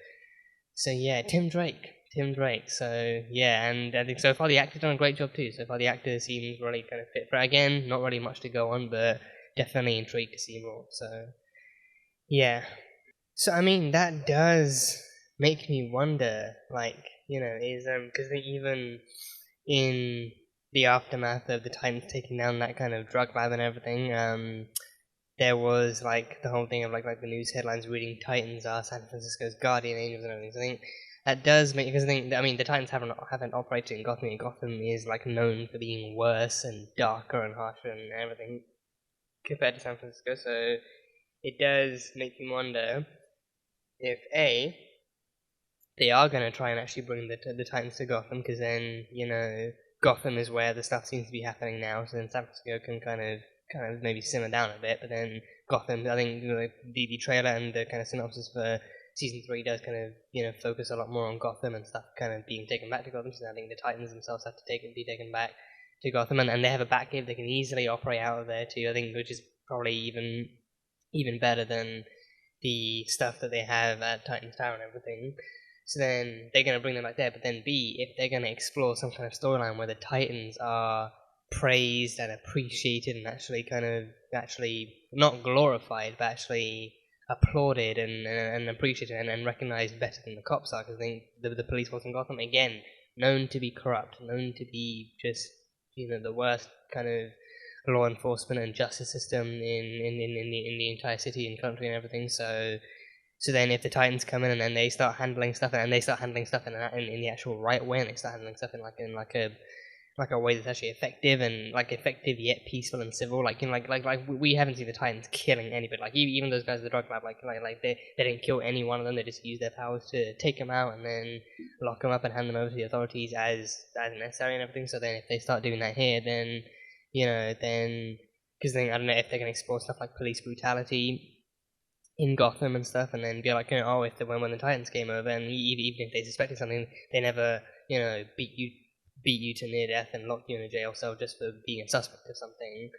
yeah, Tim Drake. So yeah, and I think so far the actor's done a great job too. So far the actor seems really kind of fit for it. Again, not really much to go on, but definitely intrigued to see more. So yeah. So that does make me wonder, is because even in the aftermath of the Titans taking down that kind of drug lab and everything, there was the whole thing of the news headlines reading Titans are San Francisco's guardian angels and everything. So I think that does make, because the Titans haven't operated in Gotham. And Gotham is known for being worse and darker and harsher and everything compared to San Francisco. So it does make me wonder if they are going to try and actually bring the Titans to Gotham, because then Gotham is where the stuff seems to be happening now, so then San Francisco can kind of maybe simmer down a bit, but then Gotham, I think the trailer and the kind of synopsis for season 3 does kind of focus a lot more on Gotham and stuff kind of being taken back to Gotham, so I think the Titans themselves have to be taken back to Gotham, and they have a Batcave they can easily operate out of there too, I think, which is probably even better than the stuff that they have at Titan's Tower and everything. So then they're going to bring them back there. But then B, if they're going to explore some kind of storyline where the Titans are praised and appreciated and actually not glorified, but actually applauded and appreciated and recognized better than the cops are, because I think the police force in Gotham, again, known to be corrupt, known to be just, the worst kind of law enforcement and justice system in the entire city and country and everything. So then if the Titans come in and then they start handling stuff, and they start handling stuff in the actual right way, and they start handling stuff in a way that's actually effective, and effective yet peaceful and civil, we haven't seen the Titans killing anybody. Even those guys at the drug lab, they didn't kill any one of them. They just used their powers to take them out and then lock them up and hand them over to the authorities as necessary and everything. So then if they start doing that here, then because then I don't know if they're going to explore stuff like police brutality in Gotham and stuff, and then be like, if when the Titans came over, and even if they suspected something, they never beat you to near death and lock you in a jail cell just for being a suspect of something.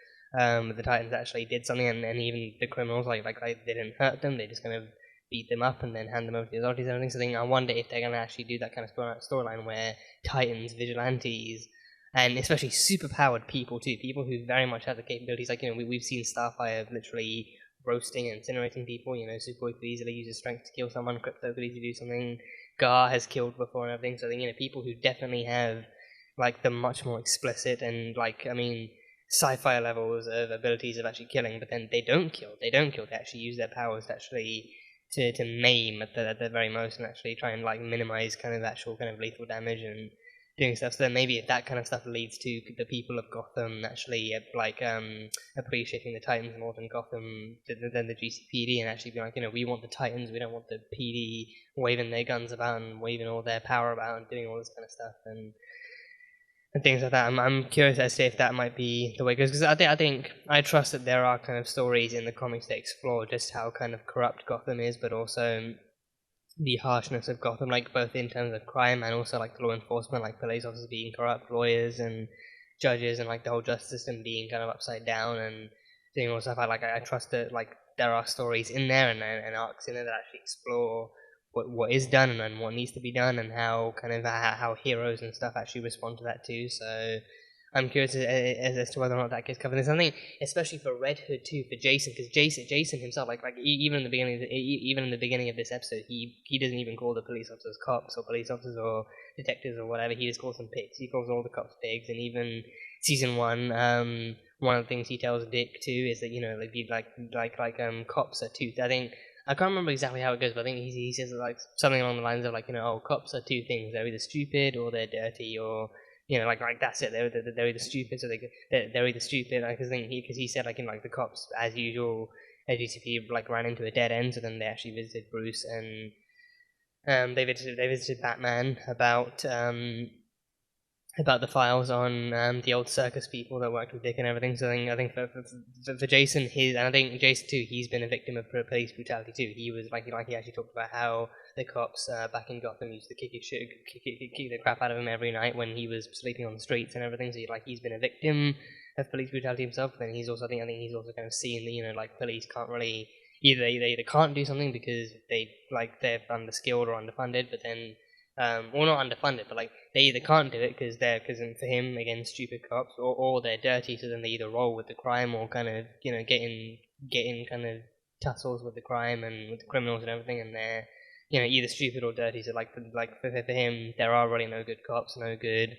The Titans actually did something, and even the criminals, they didn't hurt them, they just kind of beat them up and then hand them over to the authorities and everything. So I wonder if they're going to actually do that kind of storyline where Titans, vigilantes, and especially superpowered people too, people who very much have the capabilities, we've seen Starfire literally roasting and incinerating people. Superboy could easily use his strength to kill someone, Crypto could easily do something, Gar has killed before and everything. So people who definitely have the much more explicit and sci-fi levels of abilities of actually killing, but then they don't kill, they actually use their powers to actually to maim at the very most, and actually try and minimize kind of actual kind of lethal damage and doing stuff. So then maybe if that kind of stuff leads to the people of Gotham actually appreciating the Titans more than the GCPD, and actually be we want the Titans, we don't want the PD waving their guns about and waving all their power about and doing all this kind of stuff and things like that. I'm curious as to if that might be the way it goes, because I trust that there are kind of stories in the comics that explore just how kind of corrupt Gotham is, but also the harshness of Gotham, both in terms of crime and also the law enforcement, police officers being corrupt, lawyers and judges, and the whole justice system being kind of upside down and doing all stuff. I trust that there are stories in there and arcs in there that actually explore what is done and what needs to be done, and how how heroes and stuff actually respond to that too. So I'm curious as to whether or not that gets covered. There's something, especially for Red Hood too, for Jason, because Jason himself, even in the beginning of this episode, he doesn't even call the police officers cops or police officers or detectives or whatever. He just calls them pigs. He calls all the cops pigs. And even season 1, one of the things he tells Dick too is that they'd be cops are two. I can't remember exactly how it goes, but I think he says something along the lines of cops are two things. They're either stupid or they're dirty, or that's it. They're either stupid, so they're either stupid. Because he said the cops, as usual, GCP ran into a dead end. So then they actually visited Bruce, and they visited Batman about the files on the old circus people that worked with Dick and everything. So I think for Jason, and I think Jason too, he's been a victim of police brutality too. He was he actually talked about how the cops back in Gotham used to kick the crap out of him every night when he was sleeping on the streets and everything. So he's been a victim of police brutality himself. But then he's also I think he's also kind of seen that police can't really either can't do something because they're underskilled or underfunded, but then well, not underfunded, but they either can't do it because for him, again, stupid cops, or they're dirty, so then they either roll with the crime or kind of get in kind of tussles with the crime and with the criminals and everything, and they're either stupid or dirty. So for him, there are really no good cops, no good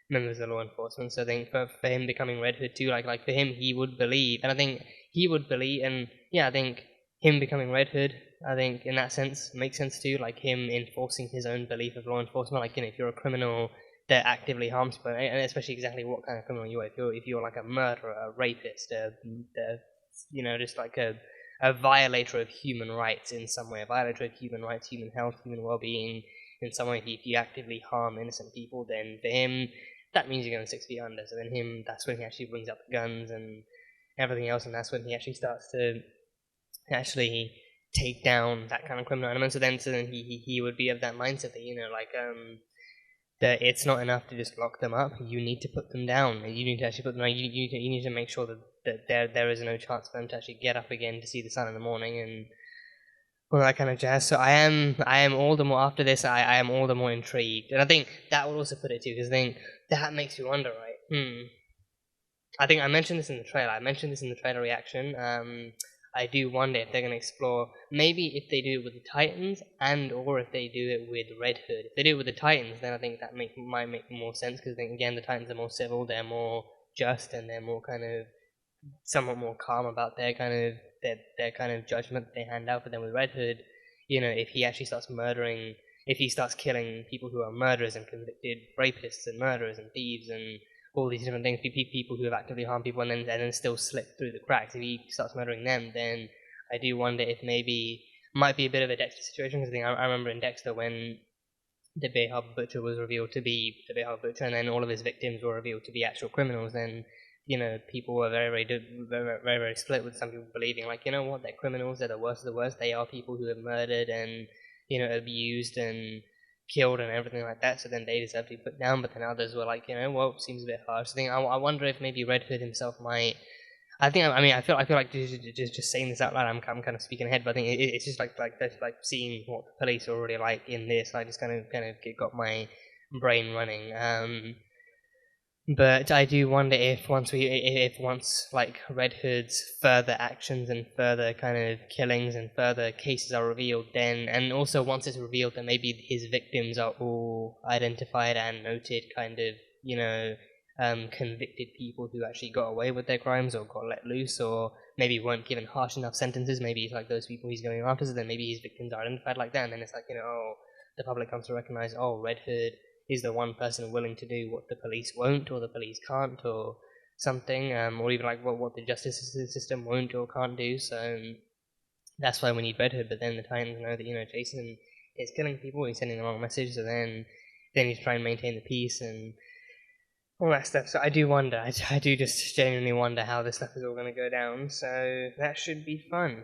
members of law enforcement. So I think for him becoming Red Hood too, for him, he would believe, and I think he would believe, and yeah, I think him becoming Red Hood, I think in that sense makes sense too, him enforcing his own belief of law enforcement. If you're a criminal that actively harms people, and especially exactly what kind of criminal you are. If you're a murderer, a rapist, just a violator of human rights in some way, a violator of human rights, human health, human well-being in some way. If you actively harm innocent people, then for him that means you're going 6 feet under. So then that's when he actually brings up the guns and everything else, and that's when he actually starts to actually take down that kind of criminal element. So then he would be of that mindset that that it's not enough to just lock them up. You need to put them down. You need to actually put them down. You need to make sure that there is no chance for them to actually get up again to see the sun in the morning and all that kind of jazz. So I am all the more after this. I am all the more intrigued, and I think that will also put it too, because I think that makes you wonder, right? I think I mentioned this in the trailer. I mentioned this in the trailer reaction. I do wonder if they're going to explore, maybe if they do it with the Titans, and or if they do it with Red Hood. If they do it with the Titans, then I think that might make more sense, because then again, the Titans are more civil, they're more just, and they're more kind of somewhat more calm about their kind of their kind of judgment that they hand out. But then with Red Hood, you know, if he actually starts murdering, if he starts killing people who are murderers and convicted rapists and murderers and thieves and all these different things, people who have actively harmed people and then still slip through the cracks, if he starts murdering them, then I do wonder if maybe might be a bit of a Dexter situation. Because I remember in Dexter when the Bay Harbor Butcher was revealed to be the Bay Harbor Butcher, and then all of his victims were revealed to be actual criminals, then, you know, people were very split, with some people believing, like, you know what, they're criminals, they're the worst of the worst, they are people who have murdered and, you know, abused and killed and everything like that, so then they deserve to be put down. But then others were like, you know, well, it seems a bit harsh. So I wonder if maybe Red Hood himself might. I feel like just saying this out loud, I'm kind of speaking ahead, but I think it's just like seeing what the police are already like in this. I just kind of got my brain running. But I do wonder if once like Red Hood's further actions and further kind of killings and further cases are revealed, then, and also once it's revealed that maybe his victims are all identified and noted kind of, you know, convicted people who actually got away with their crimes or got let loose, or maybe weren't given harsh enough sentences, maybe it's like those people he's going after, so then maybe his victims are identified like that, and then it's like, you know, oh, the public comes to recognize, oh, Red Hood is the one person willing to do what the police won't, or the police can't, or something, or even like what the justice system won't or can't do. So that's why we need Red Hood. But then the Titans know that, you know, Jason is killing people, he's sending the wrong message, so then he's trying to maintain the peace and all that stuff. So I do wonder, I do just genuinely wonder how this stuff is all going to go down. So that should be fun.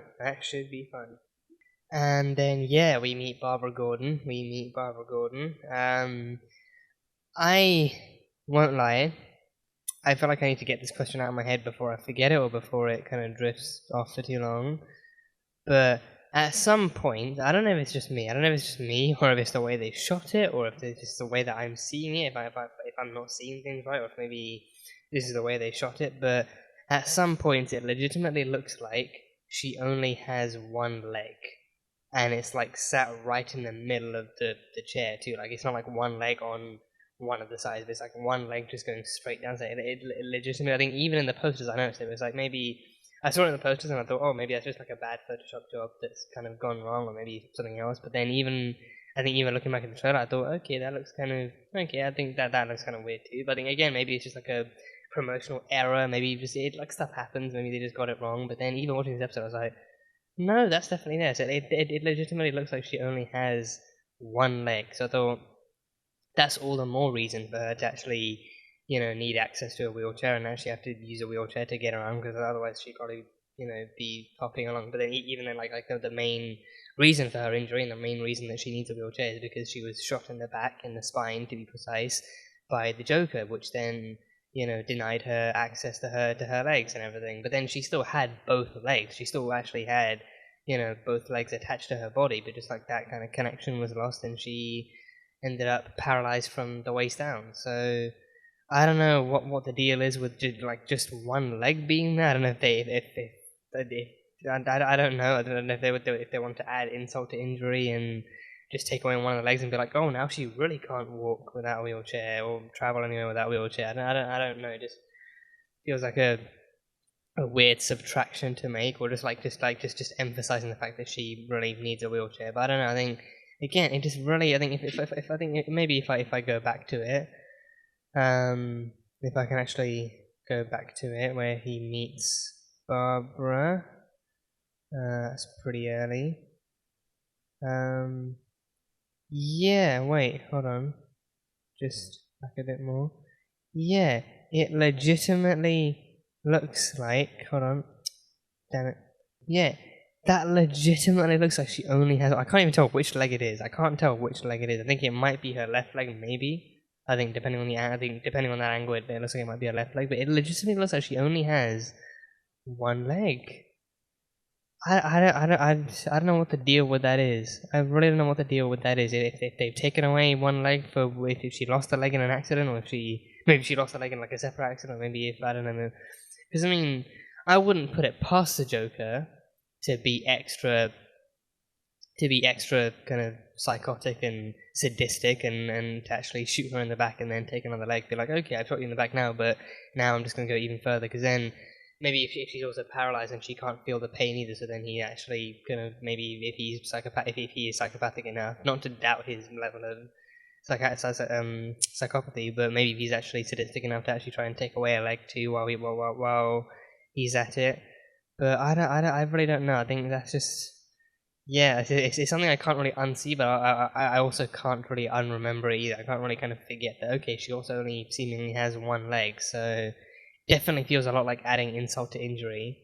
And then, yeah, we meet Barbara Gordon. I won't lie, I feel like I need to get this question out of my head before I forget it, or before it kind of drifts off for too long. But at some point, I don't know if it's just me, or if it's the way they shot it, or if it's just the way that I'm seeing it, if I'm not seeing things right, or if maybe this is the way they shot it, but at some point it legitimately looks like she only has one leg. And it's like sat right in the middle of the chair too. Like, it's not like one leg on one of the sides, but it's like one leg just going straight down. So it legitimately, I think even in the posters I noticed it was like, maybe I saw it in the posters and I thought, oh, maybe that's just like a bad Photoshop job that's kind of gone wrong, or maybe something else. But then even looking back at the trailer, I thought, okay, that looks kind of okay. I think that looks kind of weird too. But I think again, maybe it's just like a promotional error. Maybe just like stuff happens. Maybe they just got it wrong. But then even watching this episode, I was like, no, that's definitely there. So it legitimately looks like she only has one leg. So I thought that's all the more reason for her to actually, you know, need access to a wheelchair and actually have to use a wheelchair to get around, because otherwise she'd probably, you know, be hopping along. But then even then, like the main reason for her injury and the main reason that she needs a wheelchair is because she was shot in the back, in the spine to be precise, by the Joker, which then, you know, denied her access to her legs and everything. But then she still had both legs. She still actually had, you know, both legs attached to her body, but just like that kind of connection was lost, and she ended up paralyzed from the waist down. So I don't know what the deal is with just one leg being there. I don't know if I don't know. I don't know if they want to add insult to injury and just take away one of the legs and be like, oh, now she really can't walk without a wheelchair or travel anywhere without a wheelchair. I don't know. It just feels like a weird subtraction to make, or just emphasizing the fact that she really needs a wheelchair. But I don't know. I think again, it just really. I think if I go back to it, if I can actually go back to it where he meets Barbara, that's pretty early. Yeah, wait, hold on. Just back a bit more. Yeah, it legitimately looks like, hold on, damn it. Yeah, that legitimately looks like she only has, I can't even tell which leg it is. I think it might be her left leg, maybe. I think depending on that angle, it looks like it might be her left leg, but it legitimately looks like she only has one leg. I don't know what the deal with that is. I really don't know what the deal with that is. If they've taken away one leg for if she lost a leg in an accident, or if maybe she lost a leg in like a separate accident, or maybe if I don't know. Because I mean, I wouldn't put it past the Joker to be extra kind of psychotic and sadistic and to actually shoot her in the back and then take another leg. Be like, okay, I've shot you in the back now, but now I'm just going to go even further, because then maybe if she's also paralyzed and she can't feel the pain either, so then he actually kind of, maybe if he is psychopathic enough, not to doubt his level of psychopathy, but maybe if he's actually sadistic enough to actually try and take away a leg too while he's at it. But I really don't know. I think that's just, yeah, it's something I can't really unsee, but I also can't really unremember it either. I can't really kind of forget that, okay, she also only seemingly has one leg, so definitely feels a lot like adding insult to injury.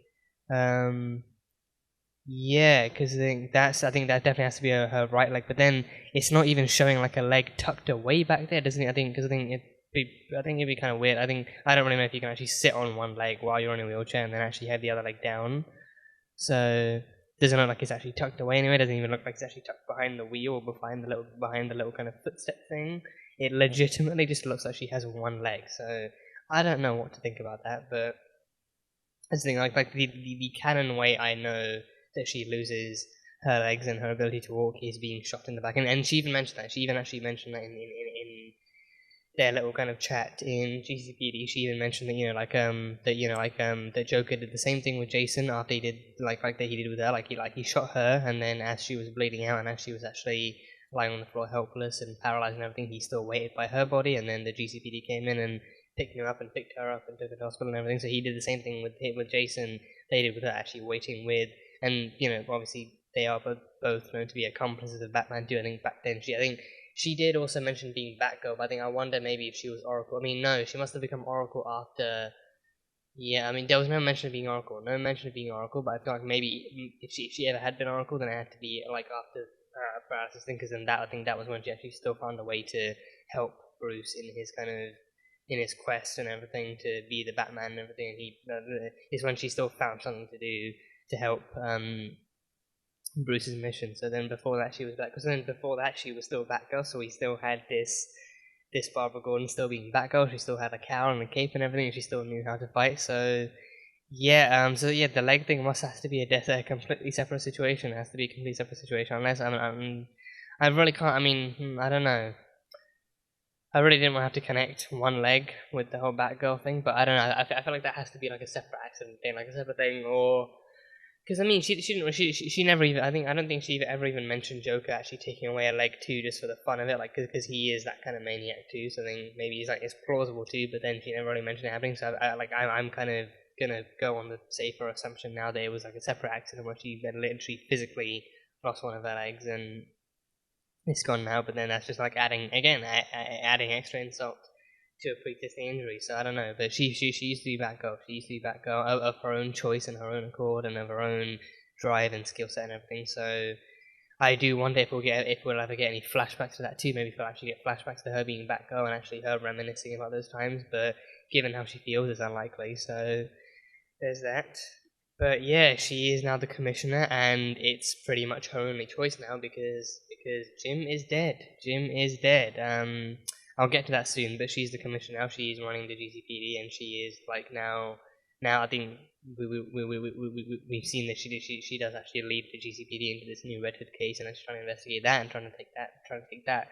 Yeah, because I think that definitely has to be her right leg, but then it's not even showing like a leg tucked away back there, doesn't it? I think it'd be kind of weird. I don't really know if you can actually sit on one leg while you're in a wheelchair and then actually have the other leg down. So doesn't look like it's actually tucked away anyway. Doesn't even look like it's actually tucked behind the wheel or behind the little kind of footstep thing. It legitimately just looks like she has one leg. So I don't know what to think about that, but that's the thing. Like the canon way I know that she loses her legs and her ability to walk is being shot in the back, and she even mentioned that. She even actually mentioned that in their little kind of chat in GCPD. She even mentioned that that Joker did the same thing with Jason after he did like that he did with her. He shot her, and then as she was bleeding out and as she was actually lying on the floor helpless and paralyzed and everything, he still waited by her body, and then the GCPD came in and picked her up and picked her up and took her to hospital and everything. So he did the same thing with Jason. They did with her, actually waiting with, and obviously they are both known to be accomplices of Batman too. I think back then she did also mention being Batgirl, but I wonder maybe if she was Oracle. I mean, no, she must have become Oracle after. Yeah, I mean, there was no mention of being Oracle, but I feel like maybe if she ever had been Oracle, then it had to be like after paralysis thing, because then I think that was when she actually still found a way to help Bruce in his quest and everything to be the Batman and everything. And is when she still found something to do to help Bruce's mission. So then before that she was she was still Batgirl, so we still had this Barbara Gordon still being Batgirl. She still had a cowl and a cape and everything, and she still knew how to fight. So yeah, the leg thing has to be a completely separate situation. It has to be a completely separate situation, unless I really can't. I mean, I don't know. I really didn't want to have to connect one leg with the whole Batgirl thing, but I don't know. I feel like that has to be like a separate accident thing, like a separate thing, or because I mean, she never even. I don't think she ever even mentioned Joker actually taking away a leg too, just for the fun of it, like because he is that kind of maniac too. So then maybe it's plausible too, but then she never really mentioned it happening. So I'm kind of gonna go on the safer assumption now that it was like a separate accident where she then literally physically lost one of her legs and it's gone now. But then that's just like adding extra insult to a pre-existing injury. So I don't know, but she used to be Batgirl. She used to be Batgirl of her own choice and her own accord and of her own drive and skill set and everything. So I do wonder if we'll ever get any flashbacks to that too. Maybe if we'll actually get flashbacks to her being Batgirl and actually her reminiscing about those times. But given how she feels, it's unlikely. So there's that. But yeah, she is now the commissioner, and it's pretty much her only choice now because Jim is dead. I'll get to that soon, but she's the commissioner now. She's running the GCPD, and she is like now. I think we've seen that she does actually lead the GCPD into this new Red Hood case, and is trying to investigate that and trying to take that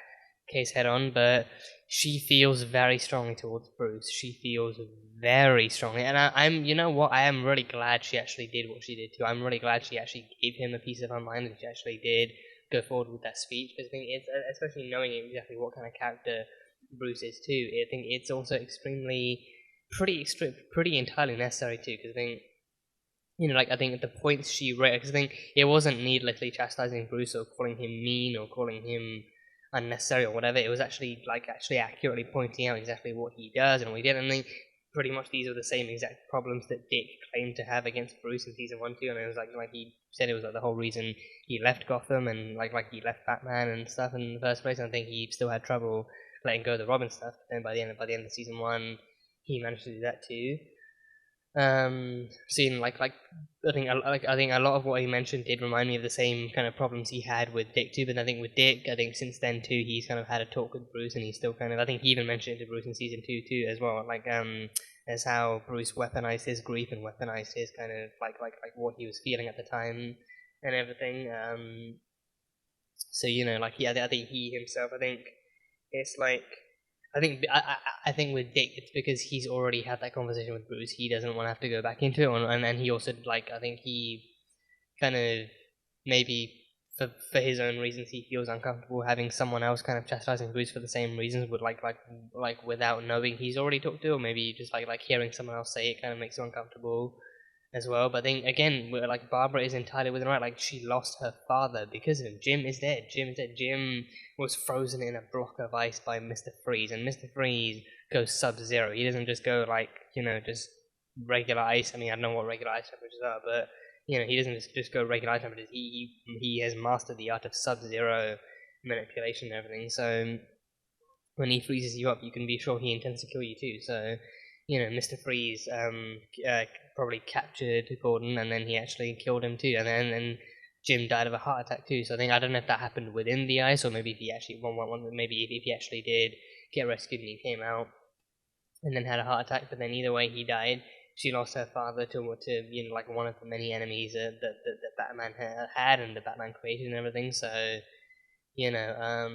case head on. But she feels very strongly towards Bruce. She feels very strongly, and I'm I am really glad she actually did what she did too. I'm really glad she actually gave him a piece of her mind, and she actually did go forward with that speech, because I think it's, especially knowing exactly what kind of character Bruce is too, I think it's also pretty entirely necessary too, because I think I think the points she raised, because I think it wasn't needlessly chastising Bruce or calling him mean or calling him unnecessary or whatever. It was actually accurately pointing out exactly what he does and what he did, and I think pretty much these are the same exact problems that Dick claimed to have against Bruce in season 1 too, and it was like he said it was like the whole reason he left Gotham and like he left Batman and stuff in the first place. And I think he still had trouble letting go of the Robin stuff, but then by the end of season 1 he managed to do that too. Seeing like I think a lot of what he mentioned did remind me of the same kind of problems he had with Dick too. But I think with Dick, I think since then too, he's kind of had a talk with Bruce, and he's still kind of, I think he even mentioned it to Bruce in season 2 too as well. Like as how Bruce weaponized his grief and weaponized his kind of like what he was feeling at the time and everything. So like I think he himself, I think it's like. I think with Dick, it's because he's already had that conversation with Bruce. He doesn't want to have to go back into it, and he also I think he kind of maybe for his own reasons he feels uncomfortable having someone else kind of chastising Bruce for the same reasons, but like without knowing he's already talked to, or maybe just like hearing someone else say it kind of makes him uncomfortable as well. But I think again, like Barbara is entirely within right. Like she lost her father because of him. Jim is dead. Jim was frozen in a block of ice by Mr. Freeze, and Mr. Freeze goes sub-zero. He doesn't just go like just regular ice. I mean, I don't know what regular ice temperatures are, but he doesn't just go regular ice temperatures. He has mastered the art of sub-zero manipulation and everything. So when he freezes you up, you can be sure he intends to kill you too. So Mr. Freeze probably captured Gordon, and then he actually killed him too, and then Jim died of a heart attack too. So I don't know if that happened within the ice, or maybe if he actually maybe if he actually did get rescued and he came out and then had a heart attack. But then either way, he died. She lost her father to like one of the many enemies that Batman had and the Batman created and everything. So yeah,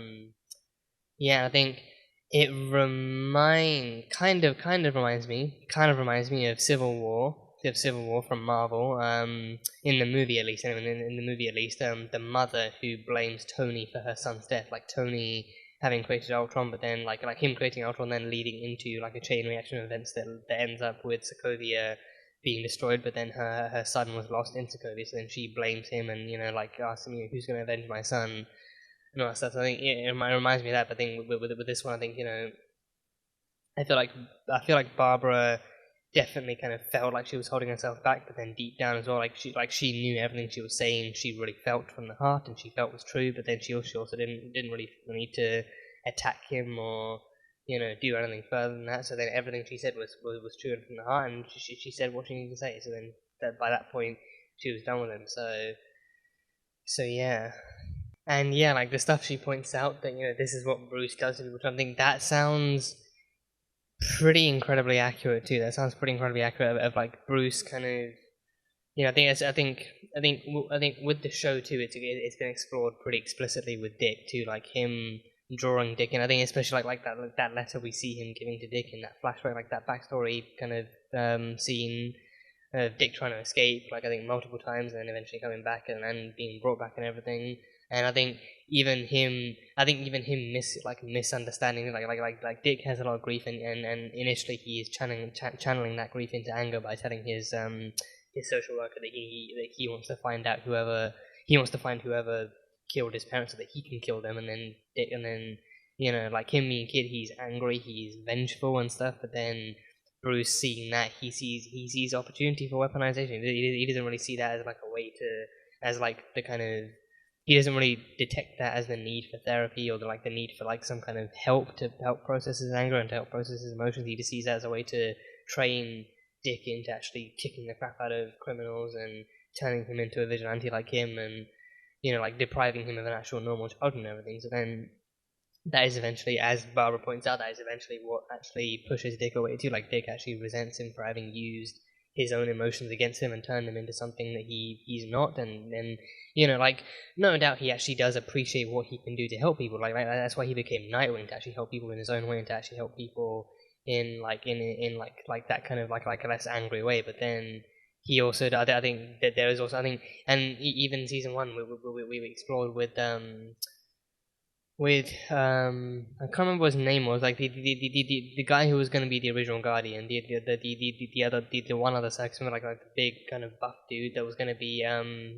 I think it kind of reminds me of Civil War from Marvel. In the movie at least, the mother who blames Tony for her son's death, like Tony having created Ultron, but then like him creating Ultron, then leading into like a chain reaction of events that ends up with Sokovia being destroyed, but then her son was lost in Sokovia, so then she blames him and asks me who's going to avenge my son. And all that stuff. So I think it reminds me of that. But I think with this one, I think I feel like Barbara definitely kind of felt like she was holding herself back, but then deep down as well, she knew everything she was saying. She really felt from the heart, and she felt was true. But then she also didn't really need to attack him or do anything further than that. So then everything she said was true and from the heart, and she said what she needed to say. So then by that point, she was done with him. So yeah. And yeah, like the stuff she points out that this is what Bruce does to people. I think that sounds pretty incredibly accurate too. That sounds pretty incredibly accurate of like Bruce kind of. I think with the show too, it's been explored pretty explicitly with Dick too, like him drawing Dick, and I think especially like that letter we see him giving to Dick in that flashback, like that backstory kind of scene. Dick trying to escape, like I think multiple times, and then eventually coming back and being brought back and everything. And I think even him misunderstanding, like Dick has a lot of grief, and initially he is channeling that grief into anger by telling his social worker that he wants to find out whoever killed his parents so that he can kill them, and then Dick, and then like him being a kid, he's angry, he's vengeful and stuff, but then Bruce seeing that, he sees opportunity for weaponization. He doesn't really see that as like a way to, as like the kind of, he doesn't really detect that as the need for therapy or the need for like some kind of help to help process his anger and to help process his emotions. He just sees that as a way to train Dick into actually kicking the crap out of criminals and turning him into a vigilante like him, and like depriving him of an actual normal childhood and everything. So then that is eventually, as Barbara points out, that is eventually what actually pushes Dick away too. Like Dick actually resents him for having used his own emotions against him and turned him into something that he's not. And like no doubt he actually does appreciate what he can do to help people. Like that's why he became Nightwing, to actually help people in his own way and to actually help people in that kind of like a less angry way. But then he also, I think that there is also, I think, and even season 1 we explored with I can't remember what his name was, like the guy who was going to be the original Guardian, the one other section, like the big kind of buff dude that was going to be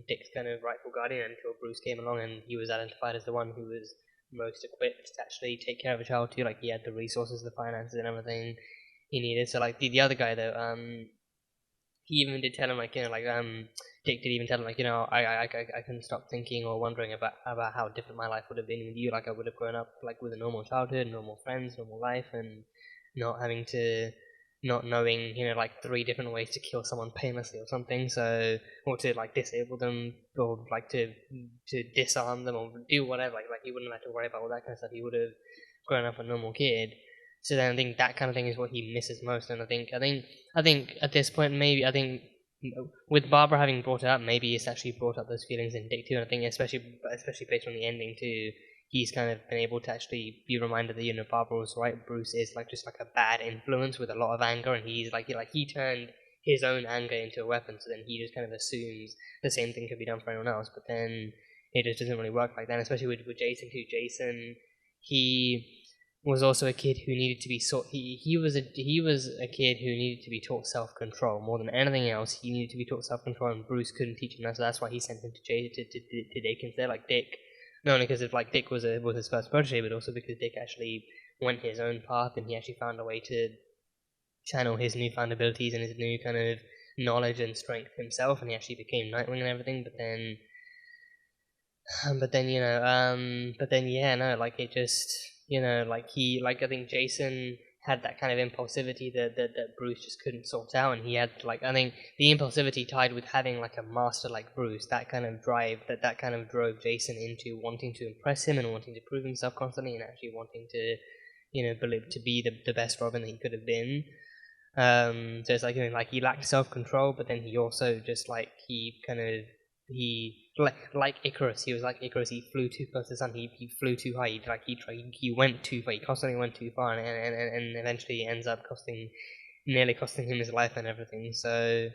Dick's kind of rightful Guardian, until Bruce came along and he was identified as the one who was most equipped to actually take care of a child too. Like he had the resources, the finances, and everything he needed. So like the other guy though, he even did tell him Dick did even tell him I couldn't stop thinking or wondering about how different my life would have been with you. Like I would have grown up like with a normal childhood, normal friends, normal life, and not having to not knowing, like 3 different ways to kill someone painlessly or something, so, or to like disable them, or like to disarm them, or do whatever, like he wouldn't have to worry about all that kind of stuff. He would have grown up a normal kid. So then I think that kind of thing is what he misses most, and I think at this point, maybe, I think with Barbara having brought it up, maybe it's actually brought up those feelings in Dick too, and I think especially based on the ending too, he's kind of been able to actually be reminded that, Barbara was right, Bruce is like just like a bad influence with a lot of anger, and he's like he turned his own anger into a weapon, so then he just kind of assumes the same thing could be done for anyone else, but then it just doesn't really work like that, and especially with Jason too. Jason, he was also a kid who needed to be he was a kid who needed to be taught self-control more than anything else. He needed to be taught self-control, and Bruce couldn't teach him that, so that's why he sent him to Dick instead. Like Dick, not only because like Dick was his first protege, but also because Dick actually went his own path, and he actually found a way to channel his newfound abilities and his new kind of knowledge and strength himself, and he actually became Nightwing and everything. But then yeah, no, like it just, like I think Jason had that kind of impulsivity that Bruce just couldn't sort out, and he had, like, I think the impulsivity tied with having like a master like Bruce, that kind of drive, that kind of drove Jason into wanting to impress him and wanting to prove himself constantly, and actually wanting to, believe to be the best Robin that he could have been. So it's like, he lacked self-control, but then he also just like Icarus, he was like Icarus. He flew too close to the sun. He flew too high. He went too far. He constantly went too far, and eventually ends up nearly costing him his life and everything. So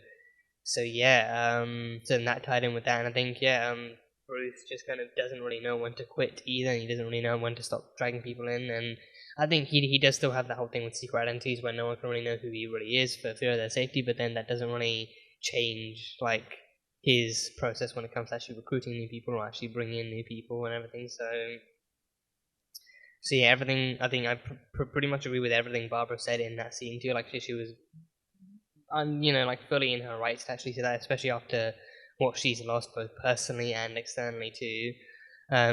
yeah. So that tied in with that, and I think Bruce just kind of doesn't really know when to quit either. And he doesn't really know when to stop dragging people in, and I think he does still have that whole thing with secret identities where no one can really know who he really is for fear of their safety. But then that doesn't really change like his process when it comes to actually recruiting new people or actually bringing in new people and everything. So yeah, everything. I think I pretty much agree with everything Barbara said in that scene too. Like she was, like fully in her rights to actually say that, especially after what she's lost both personally and externally too.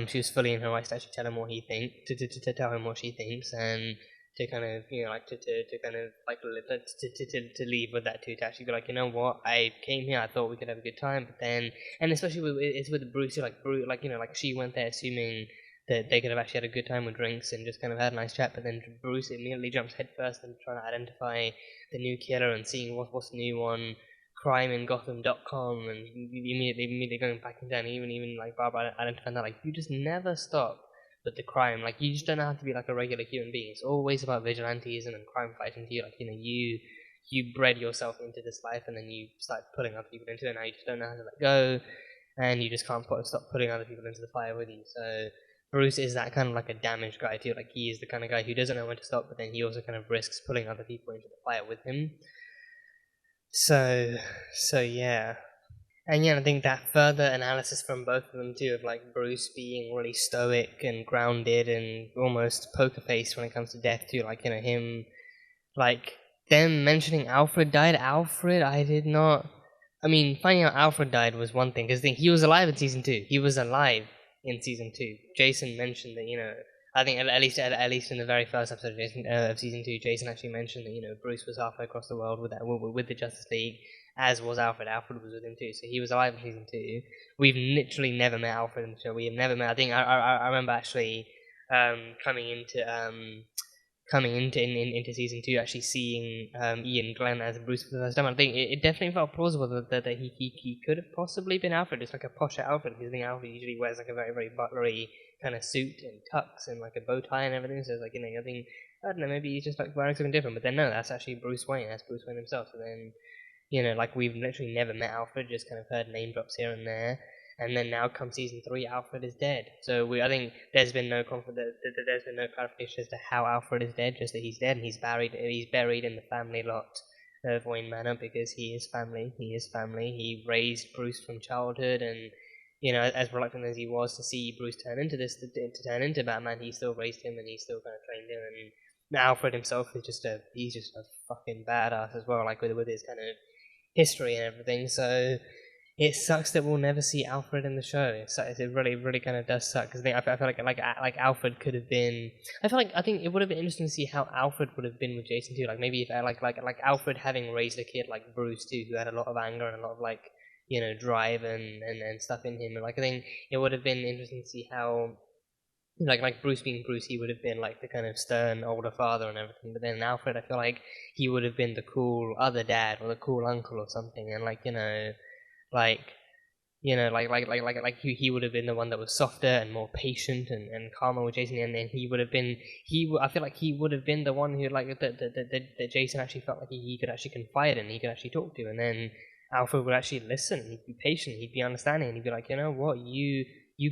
She was fully in her rights to actually tell him what he thinks, to tell him what she thinks, and to kind of, to kind of like to leave with that too, to actually be like, you know what, I came here, I thought we could have a good time, but then, and especially it's with Bruce, Bruce, like she went there assuming that they could have actually had a good time with drinks and just kind of had a nice chat, but then Bruce immediately jumps headfirst and trying to identify the new killer and seeing what's new on crimeingotham.com, and immediately going back in down, even like Barbara identifying that, like, you just never stop with the crime, like, you just don't have to be like a regular human being. It's always about vigilantism and crime fighting to you, like, you bred yourself into this life, and then you start putting other people into it, and now you just don't know how to let go, and you just can't stop putting other people into the fire with you. So Bruce is that kind of like a damaged guy too, like he is the kind of guy who doesn't know when to stop, but then he also kind of risks pulling other people into the fire with him. So yeah. And yeah, I think that further analysis from both of them too, of like Bruce being really stoic and grounded and almost poker faced when it comes to death too, like, him, like, them mentioning Alfred died. I did not, finding out Alfred died was one thing, because he was alive in season 2. He was alive in season 2. Jason mentioned that, I think at least in the very first episode of season 2, Jason actually mentioned that, Bruce was halfway across the world with the Justice League, as was Alfred. Alfred was with him too, so he was alive in season 2. We've literally never met Alfred in the show. We have never met. I think I remember actually coming into season 2, actually seeing Ian Glenn as Bruce for the first time. I think it definitely felt plausible that he could have possibly been Alfred, just like a posh Alfred, because I think Alfred usually wears like a very, very butlery kind of suit and tux and like a bow tie and everything, so it's like, I think, I don't know, maybe he's just like wearing something different, but then no, that's actually Bruce Wayne, that's Bruce Wayne himself. So then, like, we've literally never met Alfred, just kind of heard name drops here and there. And then now come season 3, Alfred is dead. So I think there's been no there's been no clarification as to how Alfred is dead, just that he's dead and he's buried in the family lot of Wayne Manor, because he is family. He raised Bruce from childhood, and as reluctant as he was to see Bruce turn into turn into Batman, he still raised him and he still kind of trained him. And Alfred himself is just a fucking badass as well, like with his kind of history and everything. So it sucks that we'll never see Alfred in the show. It really kind of does suck, because I feel like Alfred could have been. I think it would have been interesting to see how Alfred would have been with Jason too. Like maybe if like Alfred having raised a kid like Bruce too, who had a lot of anger and a lot of like drive and stuff in him. And like I think it would have been interesting to see how like Bruce being Bruce, he would have been like the kind of stern older father and everything. But then Alfred, I feel like he would have been the cool other dad or the cool uncle or something, and like he would have been the one that was softer and more patient and calmer with Jason, and then he would have been I feel like he would have been the one who like that Jason actually felt like he could actually confide in, he could actually talk to, and then Alfred would actually listen, he'd be patient, he'd be understanding, and he'd be like, you know what, you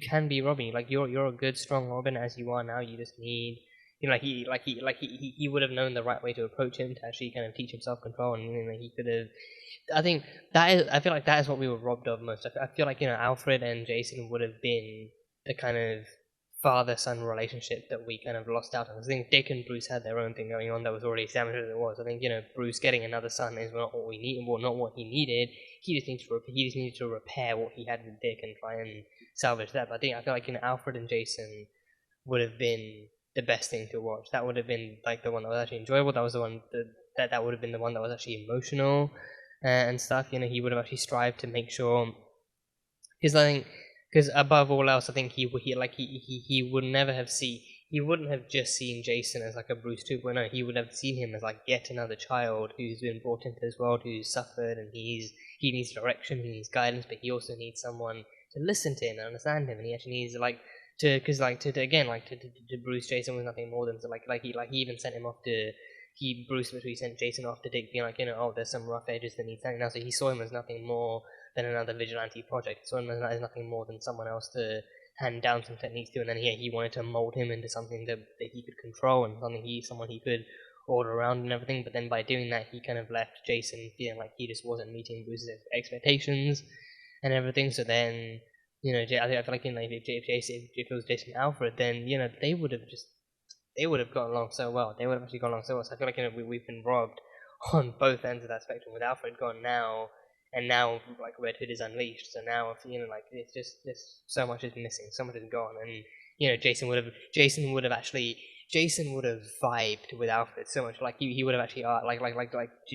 can be Robin, like you're a good strong Robin as you are now, you just need he would have known the right way to approach him to actually kind of teach him self-control, and he could have. I feel like that is what we were robbed of most. I feel like Alfred and Jason would have been the kind of father-son relationship that we kind of lost out on. I think Dick and Bruce had their own thing going on that was already established as it was. I think Bruce getting another son is not what we need, well, not what he needed. He just needed to repair what he had with Dick and try and salvage that. But I feel like Alfred and Jason would have been the best thing to watch. That would have been like the one that was actually enjoyable. That was the one that would have been the one that was actually emotional and stuff. He would have actually strived to make sure, because above all else, I think he would never have he wouldn't have just seen Jason as like a Bruce 2.0. He would have seen him as like yet another child who's been brought into this world, who's suffered, and he needs direction, he needs guidance, but he also needs someone to listen to him and understand him, and he actually needs to Bruce, Jason was nothing more than he even sent him off to Bruce literally sent Jason off to Dick, being like, oh, there's some rough edges that need sanding now. So he saw him as nothing more than another vigilante project. He saw him as nothing more than someone else to hand down some techniques to, and then he wanted to mold him into something that he could control and someone he could order around and everything. But then by doing that, he kind of left Jason feeling like he just wasn't meeting Bruce's expectations and everything. So then, I feel like if it was Jason and Alfred, then they would have gotten along so well. They would have actually gone along so well. So I feel like we've been robbed on both ends of that spectrum. With Alfred gone now, and now like Red Hood is unleashed. So now it's just so much is missing, so much is gone, and Jason would have vibed with Alfred so much. Like he would have actually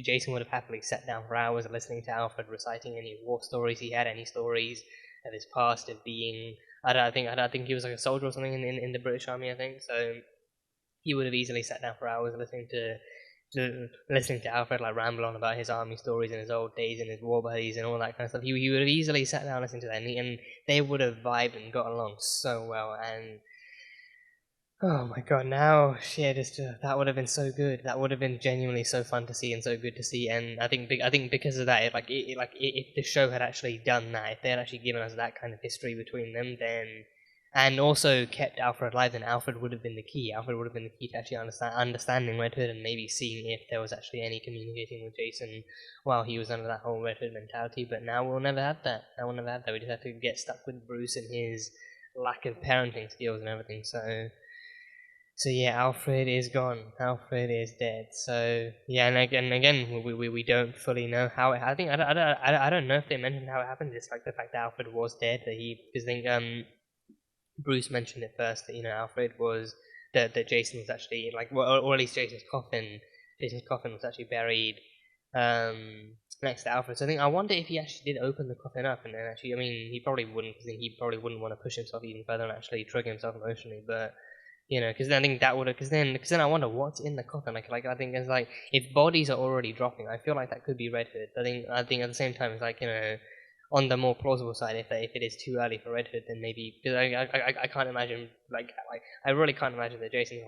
Jason would have happily sat down for hours listening to Alfred reciting any war stories he had, any stories of his past of being. I think he was like a soldier or something in the British Army. I think so. He would have easily sat down for hours listening to Alfred like ramble on about his army stories and his old days and his war buddies and all that kind of stuff. He would have easily sat down listening to that, and they would have vibed and got along so well. And oh my god, now that would have been so good. That would have been genuinely so fun to see and so good to see. And I think because of that, if the show had actually done that, if they had actually given us that kind of history between them, then. And also kept Alfred alive, then Alfred would have been the key. Alfred would have been the key to actually understanding Red Hood and maybe seeing if there was actually any communicating with Jason while he was under that whole Red Hood mentality. But now we'll never have that. We just have to get stuck with Bruce and his lack of parenting skills and everything. So yeah, Alfred is gone. Alfred is dead. So yeah, and again, we don't fully know how it. I don't know if they mentioned how it happened. Just like the fact that Alfred was dead. Bruce mentioned it first that Alfred was that Jason was actually or at least Jason's coffin was actually buried next to Alfred. So I wonder if he actually did open the coffin up and then actually, he probably wouldn't, because he probably wouldn't want to push himself even further and actually trigger himself emotionally. But because then I think that would have, because then I wonder what's in the coffin. I think it's like if bodies are already dropping, I feel like that could be Red Hood. I think at the same time it's like on the more plausible side, if it is too early for Red Hood, then maybe, because I can't imagine I really can't imagine that Jason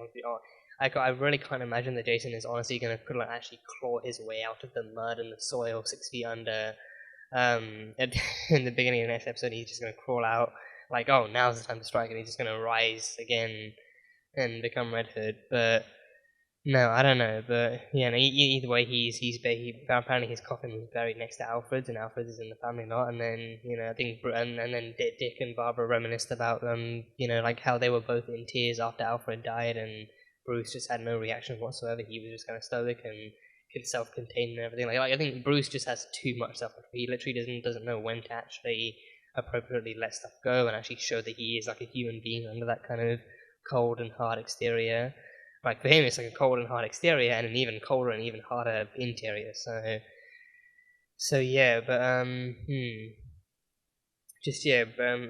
I really can't imagine that Jason is honestly going to actually claw his way out of the mud and the soil 6 feet under. In the beginning of the next episode, he's just going to crawl out oh, now's the time to strike, and he's just going to rise again and become Red Hood. But no, I don't know, but yeah, either way, apparently his coffin was buried next to Alfred's, and Alfred's is in the family lot, and then I think and then Dick and Barbara reminisced about them, how they were both in tears after Alfred died, and Bruce just had no reaction whatsoever. He was just kind of stoic and self-contained and everything. Like I think Bruce just has too much self-control. He literally doesn't know when to actually appropriately let stuff go and actually show that he is like a human being under that kind of cold and hard exterior. Like for him, it's like a cold and hard exterior and an even colder and even harder interior. So yeah, but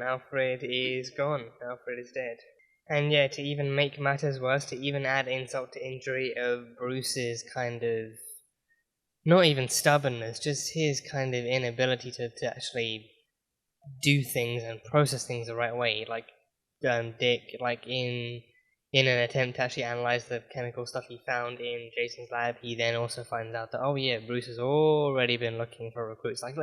Alfred is gone. Alfred is dead. And yeah, to even make matters worse, to even add insult to injury of Bruce's kind of, not even stubbornness, just his kind of inability to actually do things and process things the right way. Like Dick, like in an attempt to actually analyze the chemical stuff he found in Jason's lab, he then also finds out that, oh yeah, Bruce has already been looking for recruits. Like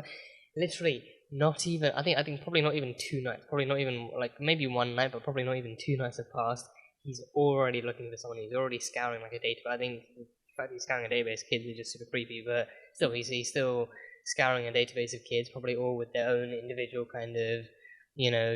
literally, not even, I think probably not even 2 nights, probably not even, like maybe 1 night, but probably not even 2 nights have passed. He's already looking for someone. He's already scouring like a database. I think the fact he's scouring a database of kids is just super creepy, but still, he's still scouring a database of kids, probably all with their own individual kind of,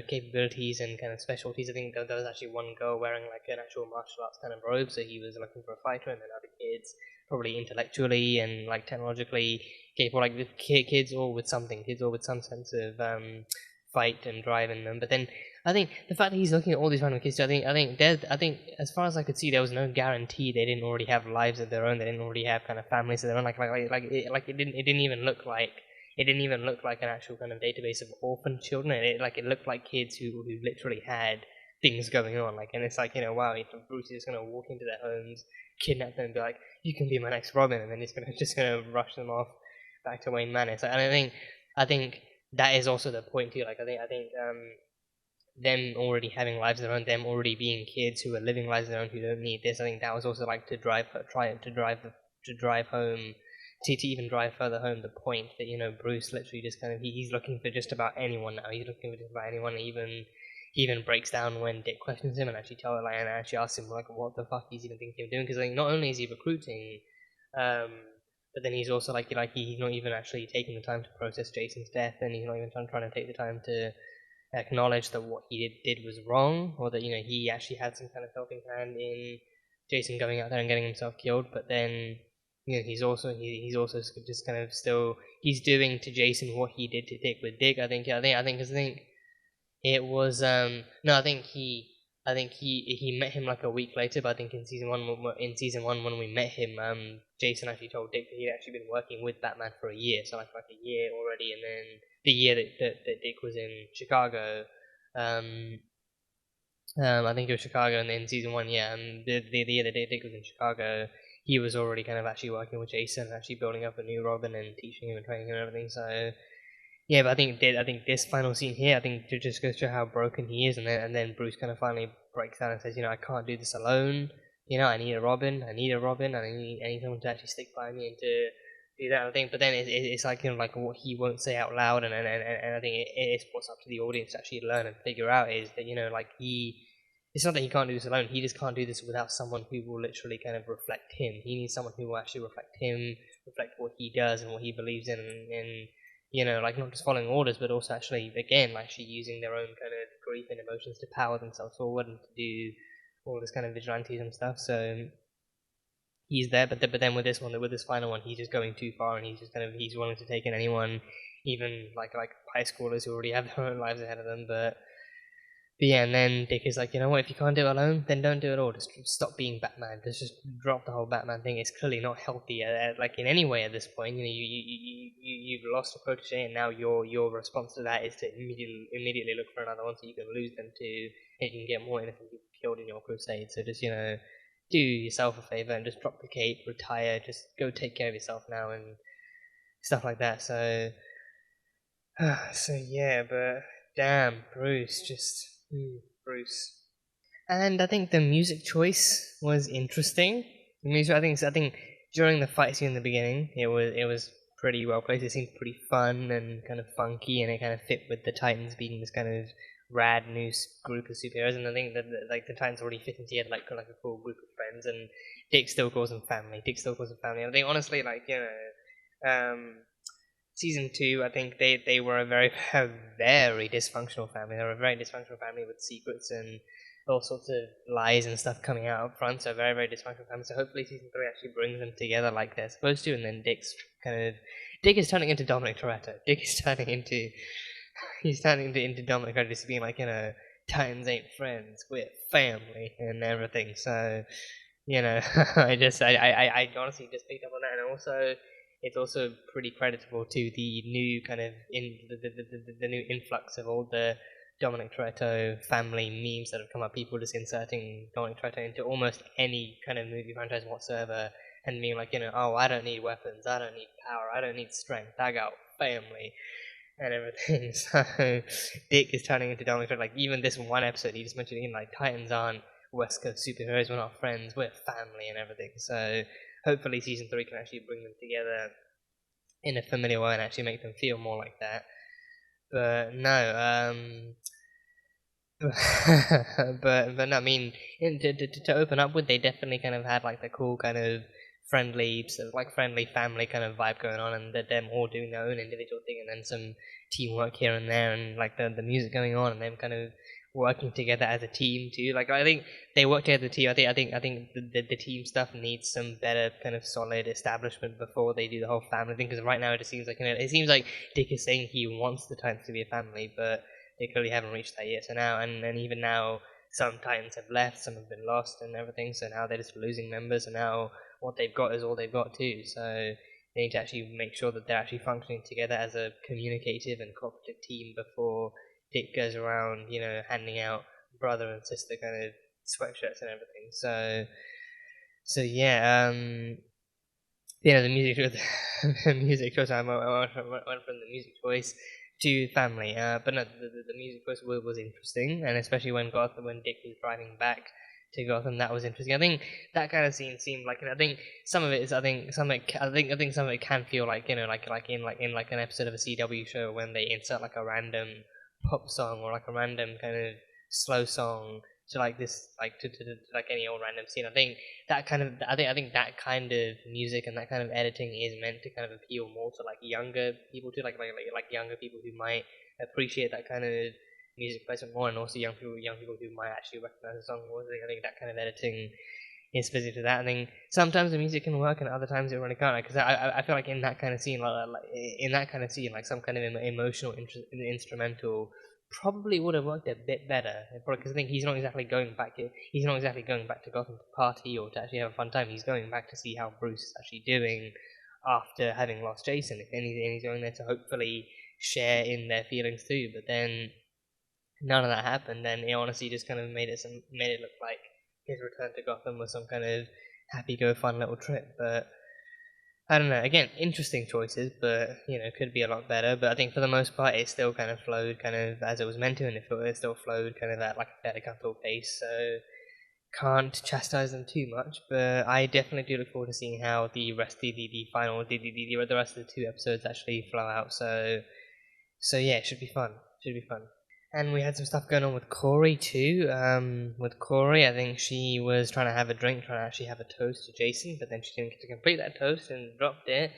capabilities and kind of specialties. I think there was actually one girl wearing like an actual martial arts kind of robe, so he was looking for a fighter, and then other kids probably intellectually and like technologically capable, like the kids all with some sense of fight and drive in them. But then I think the fact that he's looking at all these random kids, I think as far as I could see, there was no guarantee they didn't already have lives of their own. They didn't already have kind of families of their own. It didn't even look like an actual kind of database of orphan children. It looked like kids who literally had things going on. And it's like, wow, Bruce is just gonna walk into their homes, kidnap them, and be like, you can be my next Robin, and then he's just gonna rush them off back to Wayne Manor. And I think that is also the point too. I think them already having lives of their own, them already being kids who are living lives of their own who don't need this. I think that was also to drive home. To even drive further home the point that Bruce literally just kind of he's looking for just about anyone now. He's looking for just about anyone. He even breaks down when Dick questions him and actually asks him what the fuck he's even thinking of doing, because not only is he recruiting, but then he's also he's not even actually taking the time to process Jason's death, and he's not even trying to take the time to acknowledge that what he did was wrong, or that he actually had some kind of helping hand in Jason going out there and getting himself killed. But then he's also just kind of still he's doing to Jason what he did to Dick with Dick. I think it was I think he met him like a week later, but I think in season one when we met him, Jason actually told Dick that he'd actually been working with Batman for a year, so like a year already, and then the year that Dick was in Chicago, I think it was Chicago, and then season one, the year that Dick was in Chicago, he was already kind of actually working with Jason and actually building up a new Robin and teaching him and training him and everything. So yeah, but I think this final scene here, I think it just goes to show how broken he is, and then Bruce kind of finally breaks down and says, I can't do this alone. I need a Robin, and I need someone to actually stick by me and to do that. I think, but then it's like like what he won't say out loud, and I think it's what's up to the audience to actually learn and figure out is that it's not that he can't do this alone. He just can't do this without someone who will literally kind of reflect him. He needs someone who will actually reflect him, reflect what he does and what he believes in, and not just following orders, but also actually using their own kind of grief and emotions to power themselves forward and to do all this kind of vigilantism stuff. So he's there, but then with this final one, he's just going too far, and he's willing to take in anyone, even like high schoolers who already have their own lives ahead of them. But yeah, and then Dick is like, what, if you can't do it alone, then don't do it all. Just stop being Batman. Just drop the whole Batman thing. It's clearly not healthy, in any way at this point. You've lost a protege, and now your response to that is to immediately look for another one, so you can lose them too, and you can get more innocent people killed in your crusade. So just do yourself a favor and just drop the cape, retire, just go take care of yourself now, and stuff like that. So yeah, but damn, Bruce. And I think the music choice was interesting. The music, I think during the fight scene in the beginning, it was pretty well placed. It seemed pretty fun and kind of funky, and it kind of fit with the Titans being this kind of rad new group of superheroes. And I think that the Titans already fit into like a cool group of friends. And Dick still calls them family. I think honestly, season 2, I think they were a very dysfunctional family. They were a very dysfunctional family with secrets and all sorts of lies and stuff coming out up front, so very, very dysfunctional family. So hopefully season 3 actually brings them together like they're supposed to, and then Dick is turning into Dominic Toretto. Dick is turning into into Dominic Toretto, just being like, Titans ain't friends, we're family and everything. So, I honestly just picked up on that, and also it's also pretty creditable to the new kind of the new influx of all the Dominic Toretto family memes that have come up. People just inserting Dominic Toretto into almost any kind of movie franchise whatsoever, and being like, oh, I don't need weapons, I don't need power, I don't need strength, I got family and everything. So Dick is turning into Dominic Toretto. Like, even this one episode, he just mentioned, like, Titans aren't West Coast superheroes, we're not friends, we're family and everything. So hopefully season 3 can actually bring them together in a familiar way and actually make them feel more like that. But no, but no, I mean, to open up with, they definitely kind of had like the cool kind of friendly family kind of vibe going on, and them all doing their own individual thing, and then some teamwork here and there, and like the music going on, and them kind of working together as a team too. Like, I think they work together as a team. I think the team stuff needs some better kind of solid establishment before they do the whole family thing. Because right now it just seems like Dick is saying he wants the Titans to be a family, but they clearly haven't reached that yet. So now, and even now, some Titans have left, some have been lost, and everything. So now they're just losing members, and now what they've got is all they've got too. So they need to actually make sure that they're actually functioning together as a communicative and cooperative team before Dick goes around, handing out brother and sister kind of sweatshirts and everything. So yeah, the music choice. I went from the music choice to family, but no, the music choice was interesting, and especially when Dick was driving back to Gotham, that was interesting. I think that kind of scene seemed like, I think some of it is, I think some of it can feel like, like in an episode of a CW show when they insert like a random pop song or like a random kind of slow song to like this, like to like any old random scene. I think that kind of music and that kind of editing is meant to kind of appeal more to like younger people too, like younger people who might appreciate that kind of music placement more, and also young people who might actually recognize the song more. I think that kind of editing is specific to that. I think sometimes the music can work, and other times it really can't. Because I feel like in that kind of scene, like some kind of emotional instrumental probably would have worked a bit better. Because I think he's not exactly going back to Gotham to party or to actually have a fun time. He's going back to see how Bruce is actually doing after having lost Jason, and he's going there to hopefully share in their feelings too. But then none of that happened, and it honestly just kind of made it look like his return to Gotham was some kind of happy-go-fun little trip. But I don't know. Again, interesting choices, but could be a lot better. But I think for the most part, it still kind of flowed kind of as it was meant to, and it still flowed kind of at like a fairly comfortable pace. So can't chastise them too much. But I definitely do look forward to seeing how the rest of the rest of the 2 episodes actually flow out. So yeah, it should be fun. And we had some stuff going on with Corey too. With Corey, I think she was trying to have a drink, trying to actually have a toast to Jason, but then she didn't get to complete that toast and dropped it,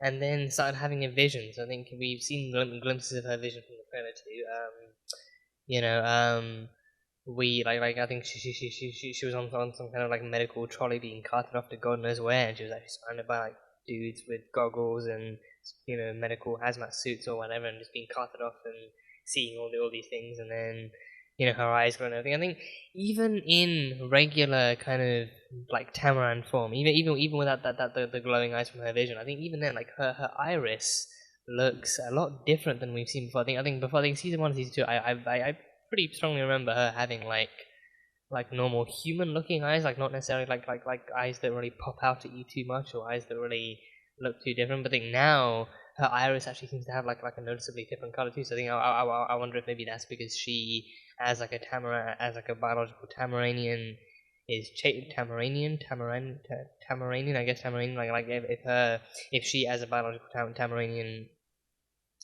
and then started having a vision. So I think we've seen glimpses of her vision from the trailer too. I think she was on some kind of like medical trolley being carted off to God knows where, and she was actually surrounded by like dudes with goggles and medical hazmat suits or whatever, and just being carted off and seeing all these things, and then her eyes glowing and everything. I think even in regular kind of like Tamaran form, even without the glowing eyes from her vision, I think even then like her iris looks a lot different than we've seen before. I think before season 1 and season 2, I pretty strongly remember her having like normal human looking eyes, like not necessarily like eyes that really pop out at you too much, or eyes that really look too different. But I think now her iris actually seems to have like a noticeably different color too. So I think I wonder if maybe that's because she, as like a biological Tamaranian, is Tamaranian. I guess Tamaranian. If she as a biological Tamaranian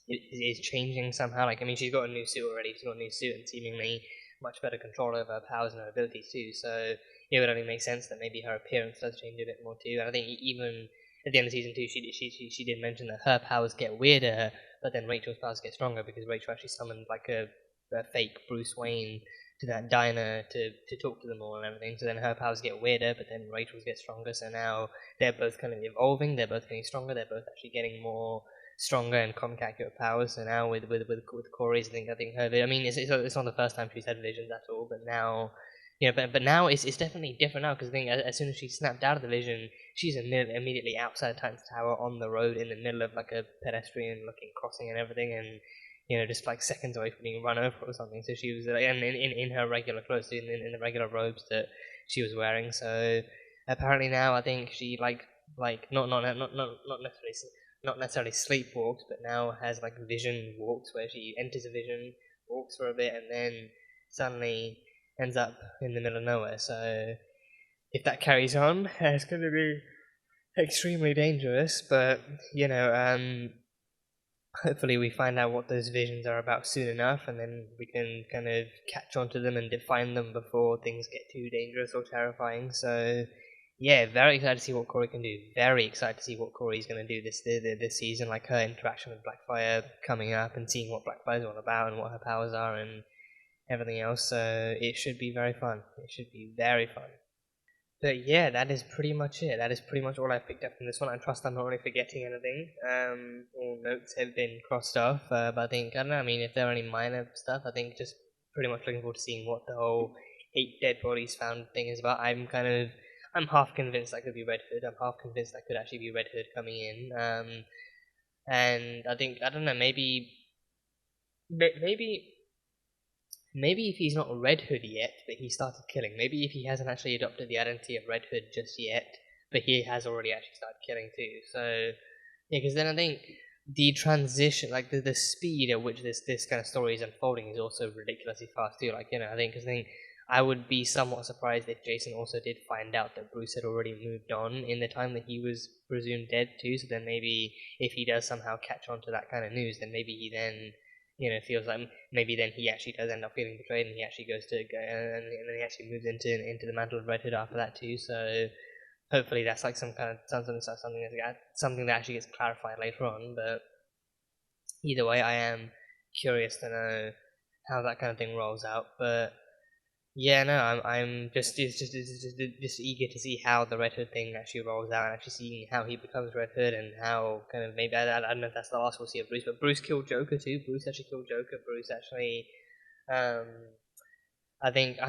is changing somehow. Like, I mean, she's got a new suit already. She's got a new suit and seemingly much better control over her powers and her abilities too. So it would only make sense that maybe her appearance does change a bit more too. And I think even at the end of season 2, she did mention that her powers get weirder, but then Rachel's powers get stronger because Rachel actually summoned like a fake Bruce Wayne that diner to talk to them all and everything. So then her powers get weirder, but then Rachel's get stronger. So now they're both kind of evolving. They're both getting stronger. They're both actually getting more stronger and comic accurate powers. So now with Corey's, I think her. I mean, it's not the first time she's had visions at all, but now. But now it's definitely different now, because I think as soon as she snapped out of the vision, she's immediately outside Titan's Tower on the road in the middle of like a pedestrian-looking crossing and everything, and just like seconds away from being run over or something. So she was like, in her regular clothes, in the regular robes that she was wearing. So apparently now I think she like not necessarily sleepwalks, but now has like vision walks where she enters a vision, walks for a bit, and then suddenly ends up in the middle of nowhere. So if that carries on, it's going to be extremely dangerous. But hopefully we find out what those visions are about soon enough, and then we can kind of catch on to them and define them before things get too dangerous or terrifying. So yeah, very excited to see what Corey can do. Very excited to see what Corey's going to do this season, like her interaction with Blackfire coming up and seeing what Blackfire's all about and what her powers are and everything else. So it should be very fun. It should be very fun. But yeah, that is pretty much it. That is pretty much all I've picked up from this one. I trust I'm not really forgetting anything. All notes have been crossed off, but I think, I don't know, I mean, if there are any minor stuff, I think just pretty much looking forward to seeing what the whole 8 dead bodies found thing is about. I'm half convinced that could be Red Hood. I'm half convinced that could actually be Red Hood coming in. And I think, I don't know, maybe if he's not Red Hood yet, but he started killing. Maybe if he hasn't actually adopted the identity of Red Hood just yet, but he has already actually started killing too. So, yeah, because then I think the transition, like the speed at which this kind of story is unfolding is also ridiculously fast too. Like, I think I would be somewhat surprised if Jason also did find out that Bruce had already moved on in the time that he was presumed dead too. So then maybe if he does somehow catch on to that kind of news, then maybe he then feels like maybe then he actually does end up feeling betrayed, and he actually goes to go, and then he actually moves into the mantle of Red Hood after that too. So hopefully that's like something that actually gets clarified later on. But either way, I am curious to know how that kind of thing rolls out. But yeah, no, I'm just eager to see how the Red Hood thing actually rolls out, and actually seeing how he becomes Red Hood, and how kind of maybe I don't know if that's the last we'll see of Bruce, but Bruce killed Joker too. Bruce actually killed Joker. Bruce actually, I think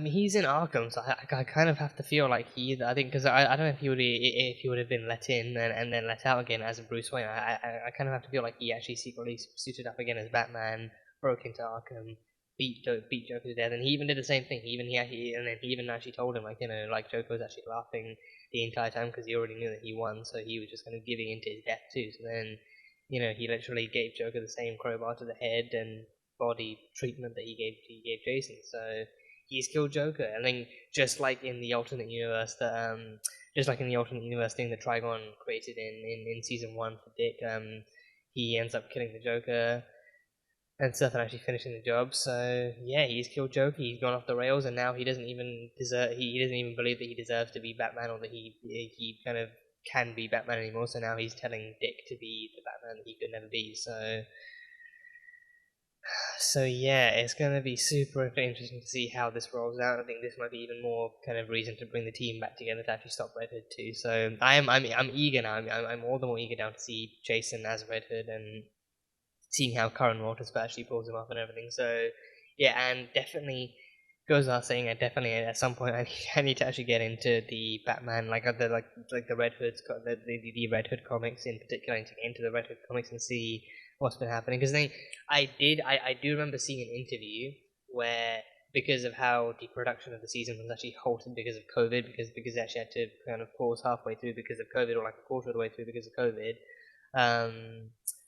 he's in Arkham, so I kind of have to feel like I think because I don't know if he would have been let in and then let out again as a Bruce Wayne. I kind of have to feel like he actually secretly suited up again as Batman, broke into Arkham, beat Joker to death, and he even did the same thing. He even actually told him, like, like Joker was actually laughing the entire time because he already knew that he won, so he was just kind of giving into his death too. So then, he literally gave Joker the same crowbar to the head and body treatment that he gave Jason. So he's killed Joker, and then just like in the alternate universe thing that Trigon created in season 1 for Dick, he ends up killing the Joker and stuff and actually finishing the job. So yeah, he's killed Joker, he's gone off the rails, and now he doesn't even believe that he deserves to be Batman, or that he kind of can be Batman anymore. So now he's telling Dick to be the Batman that he could never be. So yeah, it's going to be super interesting to see how this rolls out. I think this might be even more kind of reason to bring the team back together to actually stop Red Hood too. So I'm eager now. I'm all the more eager now to see Jason as Red Hood, and seeing how Karen Walters actually pulls him up and everything. So yeah, and definitely goes without saying, at some point I need to actually get into the Batman, like the Red Hood's the Red Hood comics in particular, and to get into the Red Hood comics and see what's been happening. Because I do remember seeing an interview where, because of how the production of the season was actually halted because of COVID, because they actually had to kind of pause halfway through because of COVID, or like a quarter of the way through because of COVID,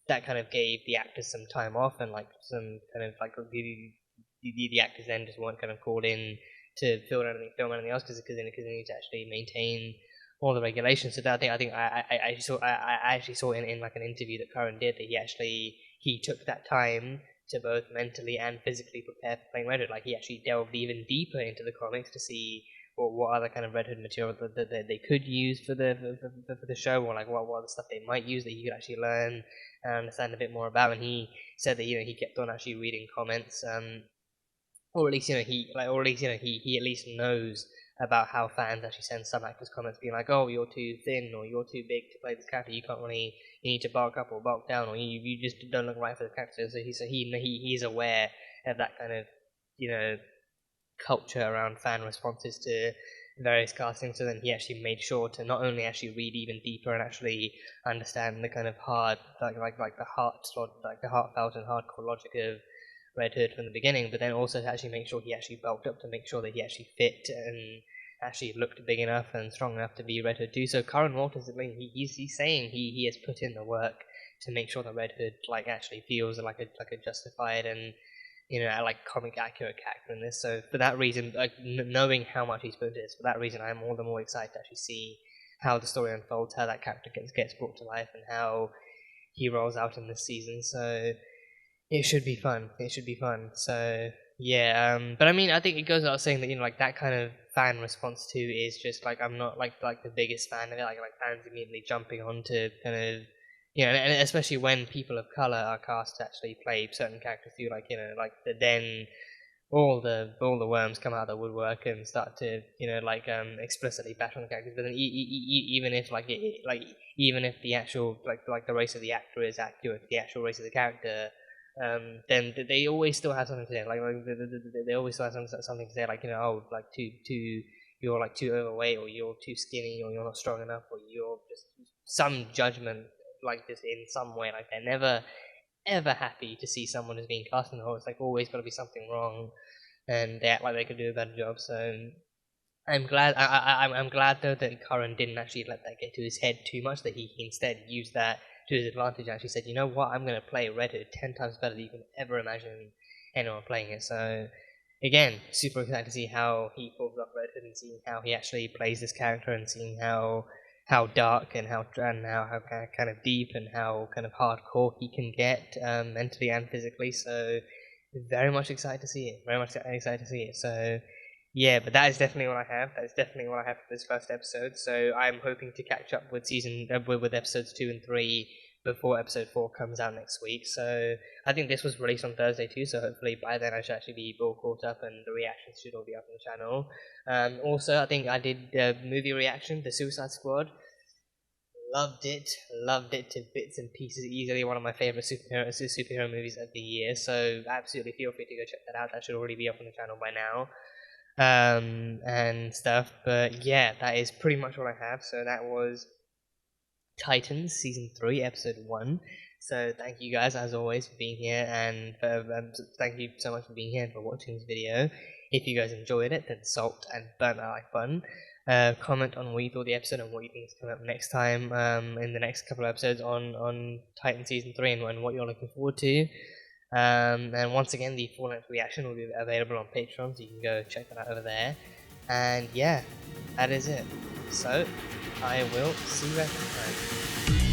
that kind of gave the actors some time off, and like some kind of like the actors then just weren't kind of called in to film anything else because they need to actually maintain all the regulations. So that I actually saw in like an interview that Karen did, that he took that time to both mentally and physically prepare for playing Red Hood. Like, he actually delved even deeper into the comics to see what other kind of Red Hood material that they could use for the show, or like what other stuff they might use that he could actually learn and understand a bit more about. And he said that he kept on actually reading comments or at least he at least knows about how fans actually send some actors comments being like, oh, you're too thin, or you're too big to play this character, you need to bulk up or bulk down, or you just don't look right for the character. So he's aware of that kind of, culture around fan responses to various castings. So then he actually made sure to not only actually read even deeper and actually understand the kind of hard, like the heartfelt and hardcore logic of Red Hood from the beginning, but then also to actually make sure he actually bulked up to make sure that he actually fit and actually looked big enough and strong enough to be Red Hood too. So Karen Walters, he's saying he has put in the work to make sure that Red Hood actually feels like a justified and like comic accurate character in this. So for that reason, knowing how much he's put into this, for that reason, I'm all the more excited to actually see how the story unfolds, how that character gets brought to life, and how he rolls out in this season. So it should be fun. So yeah, but I mean, I think it goes without saying that that kind of fan response too is just I'm not like the biggest fan of it. Like fans immediately jumping onto kind of and especially when people of color are cast to actually play certain characters too. Then all the worms come out of the woodwork and start to explicitly bash on the characters. But then even if even if the actual the race of the actor is accurate to the actual race of the character. Then they always still have something to say. They always still have something to say. You're too overweight, or you're too skinny, or you're not strong enough, or you're just some judgment like this in some way. They're never ever happy to see someone who's being cast in the role. It's always got to be something wrong, and they act like they could do a better job. So I'm glad. I'm glad though that Curran didn't actually let that get to his head too much. That he instead used that to his advantage. Actually said, you know what, I'm going to play Red Hood 10 times better than you can ever imagine anyone playing it. So again, super excited to see how he pulls off Red Hood and seeing how he actually plays this character and seeing how dark and how kind of deep and how kind of hardcore he can get mentally and physically. So very much excited to see it. So yeah, but that is definitely what I have. That is definitely what I have for this first episode. So I'm hoping to catch up with with episodes 2 and 3 before episode 4 comes out next week. So I think this was released on Thursday too. So hopefully by then I should actually be all caught up and the reactions should all be up on the channel. Also, I think I did a movie reaction, The Suicide Squad. Loved it to bits and pieces. Easily one of my favorite superhero movies of the year. So absolutely feel free to go check that out. That should already be up on the channel by now. And stuff, but yeah, that is pretty much what I have. So that was Titans Season 3, Episode 1. So thank you guys, as always, for being here, and thank you so much for being here and for watching this video. If you guys enjoyed it, then salt and burn that like button. Comment on what you thought of the episode and what you think is coming up next time, in the next couple of episodes on Titan Season 3 and what you're looking forward to. And once again, the full-length reaction will be available on Patreon, so you can go check that out over there. And yeah, that is it. So, I will see you guys next time.